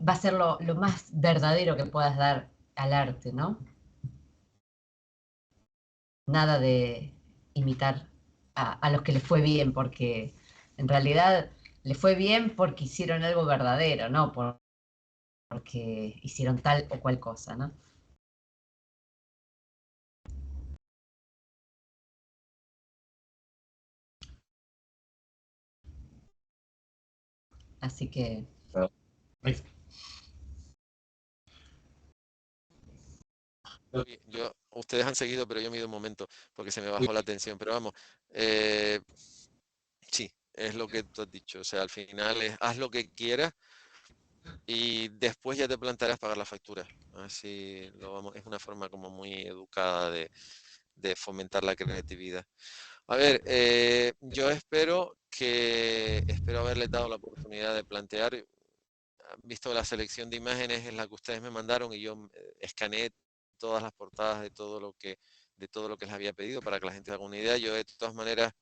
va a ser lo más verdadero que puedas dar al arte, ¿no? Nada de imitar a los que les fue bien, porque en realidad les fue bien porque hicieron algo verdadero, no porque hicieron tal o cual cosa, ¿no? Así que Ahí. Ustedes han seguido, pero yo me he ido un momento porque se me bajó la tensión. Pero vamos, eh, sí, es lo que tú has dicho. O sea, al final haz lo que quieras y después ya te plantearás pagar la factura. Así lo vamos, es una forma como muy educada de fomentar la creatividad. A ver, yo espero haberles dado la oportunidad de plantear. Visto la selección de imágenes en la que ustedes me mandaron y yo escaneé todas las portadas de todo lo que les había pedido para que la gente haga una idea. Yo de todas maneras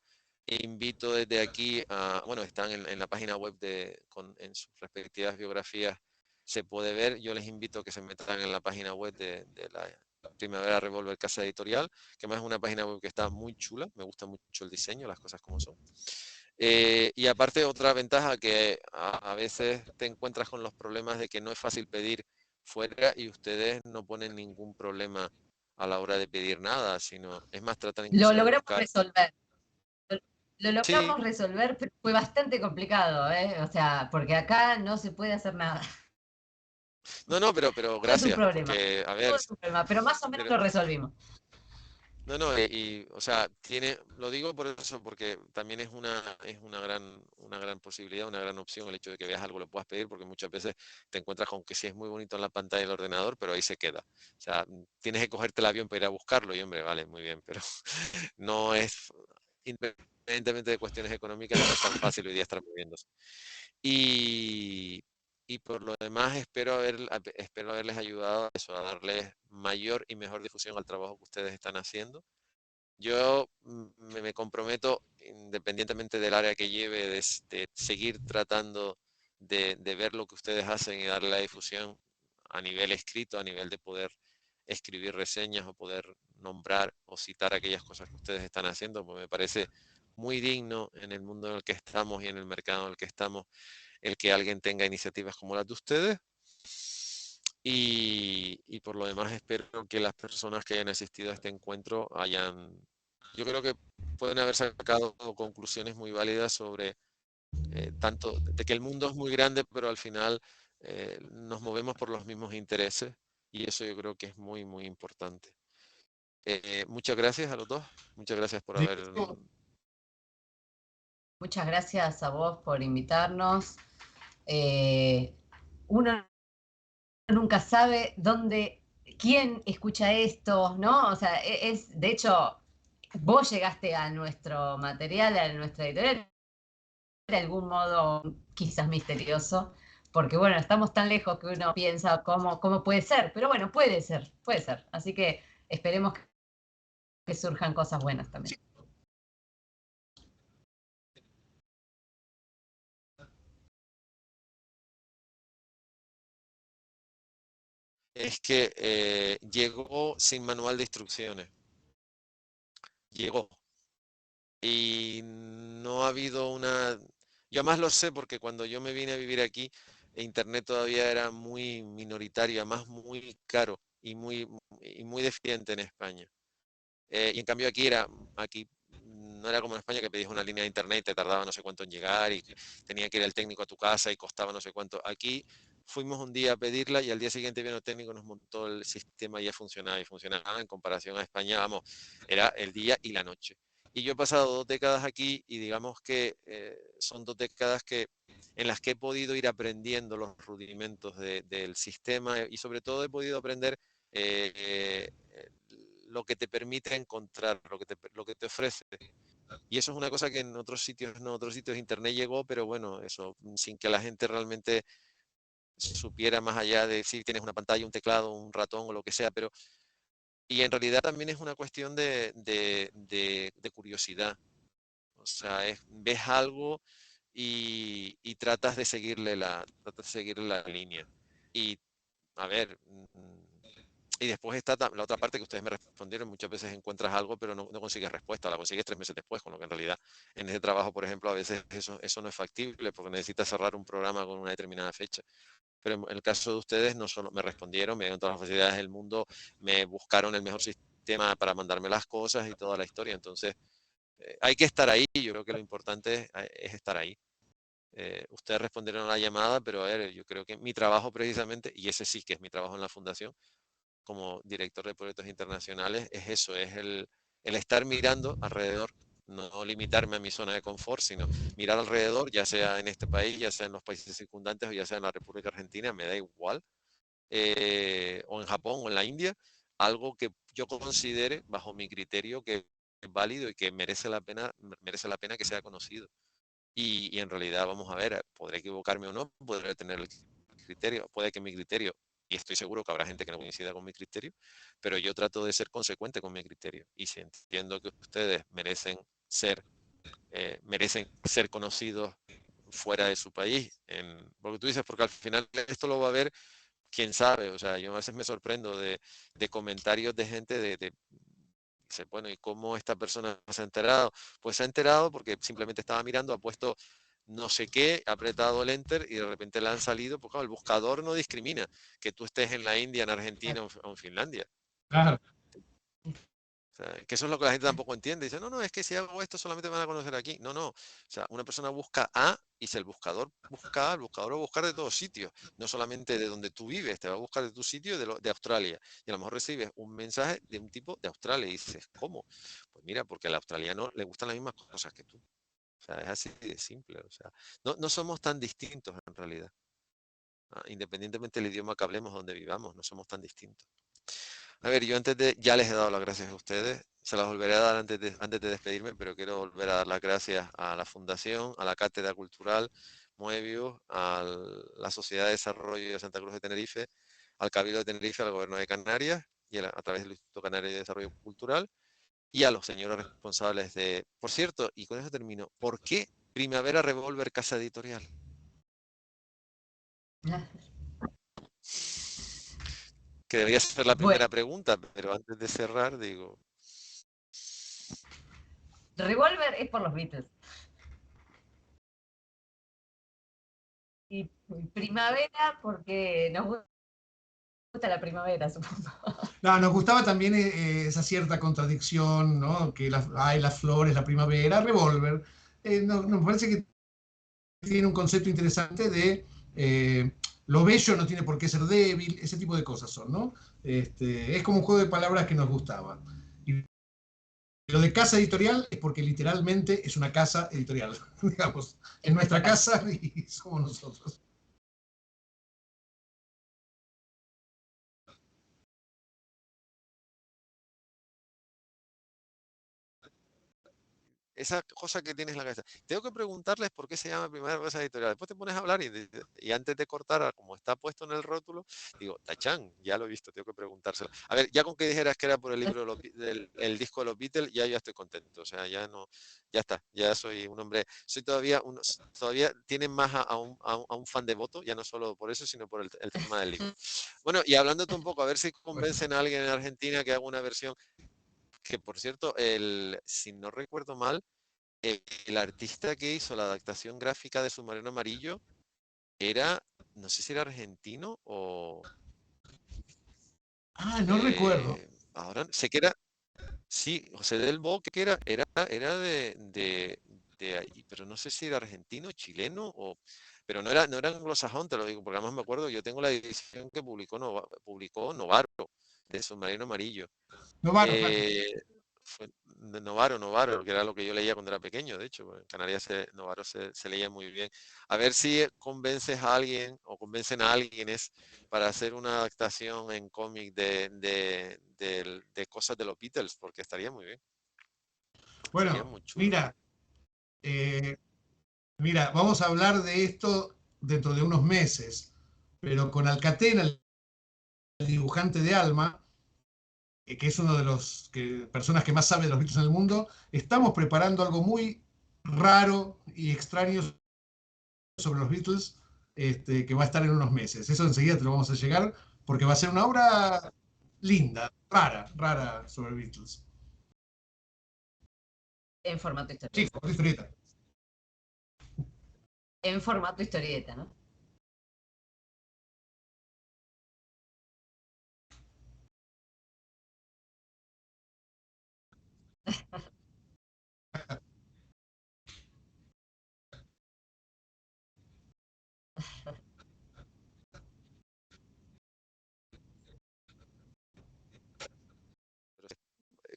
invito desde aquí a, bueno, están en la página web en sus respectivas biografías, se puede ver. Yo les invito a que se metan en la página web de la Primavera Revolver Casa Editorial, que más es una página web que está muy chula, me gusta mucho el diseño, las cosas como son. Y aparte otra ventaja que a veces te encuentras con los problemas de que no es fácil pedir fuera y ustedes no ponen ningún problema a la hora de pedir nada, sino es más, tratan lo incluso de logramos buscar. resolver. Lo Sí, logramos resolver, pero fue bastante complicado, ¿eh? O sea, porque acá no se puede hacer nada. no, pero Todo es un gracias, problema. porque, a Todo ver, es un problema, pero más o menos pero, lo resolvimos. no, o sea, lo digo por eso, porque también es una gran posibilidad, una gran opción el hecho de que veas algo, lo puedas pedir, porque muchas veces te encuentras con que sí es muy bonito en la pantalla del ordenador, pero ahí se queda. O sea, tienes que cogerte el avión para ir a buscarlo y, hombre, vale, muy bien, pero no es, independientemente de cuestiones económicas, no es tan fácil hoy día estar moviéndose. Y, y por lo demás, espero haberles ayudado a eso, a darles mayor y mejor difusión al trabajo que ustedes están haciendo. Yo me comprometo, independientemente del área que lleve, de seguir tratando de ver lo que ustedes hacen y darle la difusión a nivel escrito, a nivel de poder escribir reseñas o poder nombrar o citar aquellas cosas que ustedes están haciendo, pues me parece muy digno en el mundo en el que estamos y en el mercado en el que estamos el que alguien tenga iniciativas como las de ustedes. Y por lo demás espero que las personas que hayan asistido a este encuentro yo creo que pueden haber sacado conclusiones muy válidas sobre tanto de que el mundo es muy grande, pero al final nos movemos por los mismos intereses y eso yo creo que es muy, muy importante. Muchas gracias a los dos, muchas gracias por haber... Muchas gracias a vos por invitarnos. Uno nunca sabe quién escucha esto, ¿no? O sea, de hecho, vos llegaste a nuestro material, a nuestra editorial, de algún modo quizás misterioso, porque bueno, estamos tan lejos que uno piensa cómo puede ser, pero bueno, puede ser, puede ser. Así que esperemos que surjan cosas buenas también. Es que llegó sin manual de instrucciones, llegó. Y no ha habido una... Yo además lo sé porque cuando yo me vine a vivir aquí, Internet todavía era muy minoritario, además muy caro y muy deficiente en España. Y en cambio aquí no era como en España que pedías una línea de internet y te tardaba no sé cuánto en llegar y tenía que ir el técnico a tu casa y costaba no sé cuánto. Aquí fuimos un día a pedirla y al día siguiente vino el técnico, nos montó el sistema y ya funcionaba. Y funcionaba en comparación a España, vamos, era el día y la noche. Y yo he pasado 2 décadas aquí y digamos que son 2 décadas en las que he podido ir aprendiendo los rudimentos del sistema y sobre todo he podido aprender eh, lo que te permite encontrar, lo que te ofrece. Y eso es una cosa que en otros sitios no, otros sitios de internet llegó, pero bueno, eso sin que la gente realmente supiera más allá de si tienes una pantalla, un teclado, un ratón o lo que sea, pero y en realidad también es una cuestión de curiosidad. O sea, ves algo y tratas de seguirle la línea. Y a ver, y después está la otra parte que ustedes me respondieron, muchas veces encuentras algo pero no consigues respuesta, la consigues 3 meses después, con lo que en realidad en ese trabajo, por ejemplo, a veces eso no es factible porque necesitas cerrar un programa con una determinada fecha. Pero en el caso de ustedes no solo me respondieron, me dieron todas las facilidades del mundo, me buscaron el mejor sistema para mandarme las cosas y toda la historia. Entonces, hay que estar ahí, yo creo que lo importante es estar ahí. Ustedes respondieron a la llamada, pero a ver, yo creo que mi trabajo precisamente, y ese sí que es mi trabajo en la fundación, como director de proyectos internacionales, es eso, es el estar mirando alrededor, no limitarme a mi zona de confort, sino mirar alrededor, ya sea en este país, ya sea en los países circundantes o ya sea en la República Argentina, me da igual, o en Japón o en la India, algo que yo considere bajo mi criterio que es válido y que merece la pena que sea conocido. Y en realidad, vamos a ver, podré equivocarme o no, podré tener el criterio, puede que mi criterio, y estoy seguro que habrá gente que no coincida con mi criterio, pero yo trato de ser consecuente con mi criterio. Y si entiendo que ustedes merecen ser conocidos fuera de su país, porque tú dices, porque al final esto lo va a ver quién sabe, o sea, yo a veces me sorprendo de comentarios de gente dice, bueno, ¿y cómo esta persona se ha enterado? Pues se ha enterado porque simplemente estaba mirando, ha puesto no sé qué, ha apretado el enter y de repente le han salido, porque el buscador no discrimina que tú estés en la India, en Argentina o en Finlandia. Claro. O sea, que eso es lo que la gente tampoco entiende. Dice, no, no, es que si hago esto solamente me van a conocer aquí. No, no. O sea, una persona busca A y si el buscador busca A, el buscador va a buscar de todos sitios, no solamente de donde tú vives, te va a buscar de tu sitio de Australia. Y a lo mejor recibes un mensaje de un tipo de Australia y dices, ¿cómo? Pues mira, porque al australiano le gustan las mismas cosas que tú. O sea, es así de simple. O sea, no somos tan distintos en realidad. Independientemente del idioma que hablemos, donde vivamos, no somos tan distintos. A ver, yo ya les he dado las gracias a ustedes, se las volveré a dar antes de despedirme, pero quiero volver a dar las gracias a la Fundación, a la Cátedra Cultural Moebius, a la Sociedad de Desarrollo de Santa Cruz de Tenerife, al Cabildo de Tenerife, al Gobierno de Canarias, y a través del Instituto Canario de Desarrollo Cultural, y a los señores responsables por cierto, y con eso termino, ¿por qué Primavera Revolver Casa Editorial? Que debería ser la Bueno, primera pregunta, pero antes de cerrar digo, Revolver es por los Beatles. Y primavera porque nos gusta la primavera, supongo. No, nos gustaba también esa cierta contradicción, ¿no? Que hay las flores, la primavera, Revolver. Nos parece que tiene un concepto interesante de lo bello no tiene por qué ser débil, ese tipo de cosas son, ¿no? Es como un juego de palabras que nos gustaba. Y lo de casa editorial es porque literalmente es una casa editorial, digamos. Es nuestra casa y somos nosotros. esa cosa que tienes en la cabeza. Tengo que preguntarles por qué se llama Primera Casa Editorial. Después te pones a hablar y antes de cortar, como está puesto en el rótulo, digo, tachán, ya lo he visto, tengo que preguntárselo. A ver, ya con que dijeras que era por el libro del disco de los Beatles, ya estoy contento. O sea, ya no, ya está, ya soy un hombre, soy todavía tienen más a un fan devoto, ya no solo por eso, sino por el tema del libro. Bueno, y hablándote un poco, a ver si convencen a alguien en Argentina que haga una versión, que por cierto, si no recuerdo mal, el artista que hizo la adaptación gráfica de Submarino Amarillo era, no sé si era argentino o No recuerdo. ahora Sí, José del Bo, que era de ahí, pero no sé si era argentino, chileno, pero no era anglosajón, te lo digo, porque además me acuerdo, yo tengo la edición que publicó Novaro, de Submarino Amarillo. Novaro, claro. Eh, Fue de Novaro, que era lo que yo leía cuando era pequeño, de hecho, en Canarias Novaro se leía muy bien. A ver si convences a alguien o convencen a alguienes para hacer una adaptación en cómic de cosas de los Beatles, porque estaría muy bien, sería Bueno, muy chulo. mira, vamos a hablar de esto dentro de unos meses, pero con Alcatena, el dibujante de Alma, que es uno de los personas que más sabe de los Beatles en el mundo, estamos preparando algo muy raro y extraño sobre los Beatles, que va a estar en unos meses. Eso enseguida te lo vamos a llegar, porque va a ser una obra linda, rara sobre Beatles. En formato Sí, historieta. con historieta. En formato historieta, ¿no?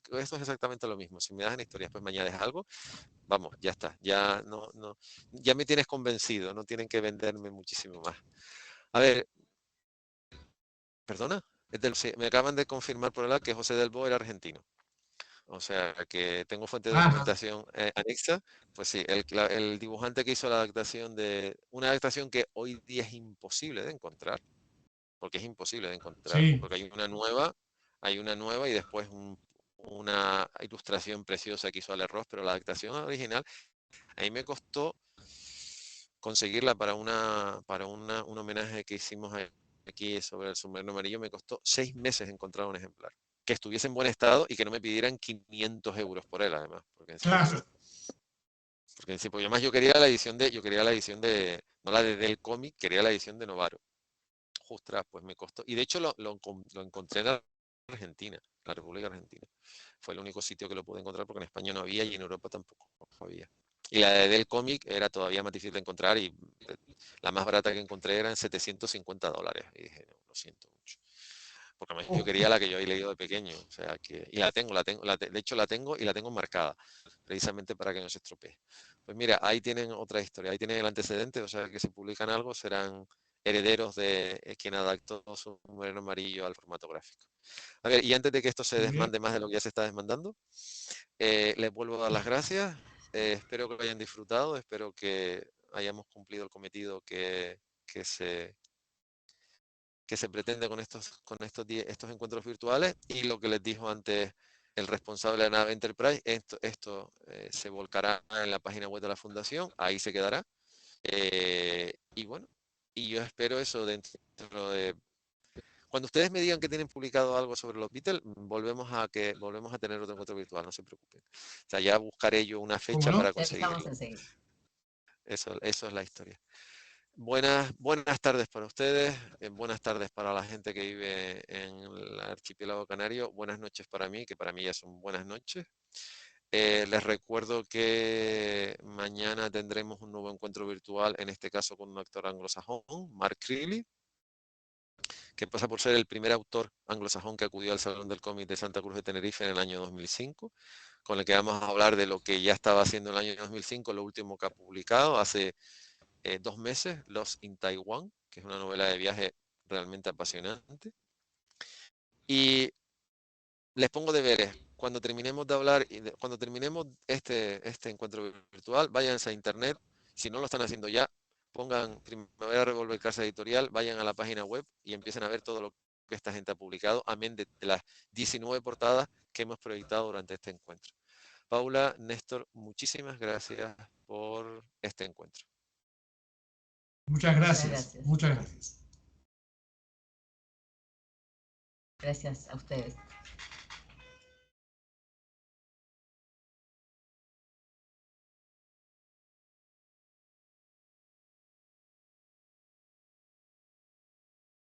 Esto es exactamente lo mismo. Si me das en historias, pues me añades algo, vamos, ya está. Ya ya me tienes convencido, no tienen que venderme muchísimo más. A ver, perdona, sí, me acaban de confirmar por el lado que José del Bo era argentino. O sea, que tengo fuente de Ajá, documentación anexa. Pues sí, el dibujante que hizo la adaptación una adaptación que hoy día es imposible de encontrar, porque es imposible de encontrar, sí. porque hay una nueva y después una ilustración preciosa que hizo Ale Ross, pero la adaptación original a mí me costó conseguirla un homenaje que hicimos aquí sobre el submarino amarillo, me costó 6 meses encontrar un ejemplar que estuviese en buen estado y que no me pidieran 500 euros por él, además, Claro. porque en principio, además yo quería la edición no la del cómic, quería la edición de Novaro. Ostras, pues me costó, y de hecho lo encontré en Argentina, la República Argentina. Fue el único sitio que lo pude encontrar porque en España no había y en Europa tampoco había. Y la del cómic era todavía más difícil de encontrar y la más barata que encontré era en $750. Y dije, no, lo siento mucho. Porque además yo quería la que yo había leído de pequeño. O sea que, y de hecho la tengo y la tengo marcada, precisamente para que no se estropee. Pues mira, ahí tienen otra historia, ahí tienen el antecedente, o sea que si publican algo serán herederos de quien adaptó Submarino Amarillo al formato gráfico. A ver, y antes de que esto se Muy bien. desmande más de lo que ya se está desmandando, les vuelvo a dar las gracias. Espero que lo hayan disfrutado, espero que hayamos cumplido el cometido que se, que se pretende con estos encuentros virtuales. Y lo que les dijo antes el responsable de la nave Enterprise, esto se volcará en la página web de la fundación, ahí se quedará. Y bueno, y yo espero eso dentro de cuando ustedes me digan que tienen publicado algo sobre los Beatles, volvemos a tener otro encuentro virtual, no se preocupen. O sea, ya buscaré yo una ¿Cómo fecha no? para Te avisamos conseguirlo. enseguida. Eso es la historia. Buenas tardes para ustedes, buenas tardes para la gente que vive en el archipiélago canario, buenas noches para mí, que para mí ya son buenas noches. Les recuerdo que mañana tendremos un nuevo encuentro virtual, en este caso con un actor anglosajón, Mark Creeley, que pasa por ser el primer autor anglosajón que acudió al Salón del Cómic de Santa Cruz de Tenerife en el año 2005, con el que vamos a hablar de lo que ya estaba haciendo en el año 2005, lo último que ha publicado hace 2 meses, Lost in Taiwan, que es una novela de viaje realmente apasionante. Y les pongo deberes. Cuando terminemos de hablar, cuando terminemos este encuentro virtual, váyanse a internet. Si no lo están haciendo ya, pongan Primavera Revolver Casa Editorial, vayan a la página web y empiecen a ver todo lo que esta gente ha publicado, amén de las 19 portadas que hemos proyectado durante este encuentro. Paula, Néstor, muchísimas gracias por este encuentro. Muchas Muchas gracias. gracias. Muchas gracias. Gracias a ustedes.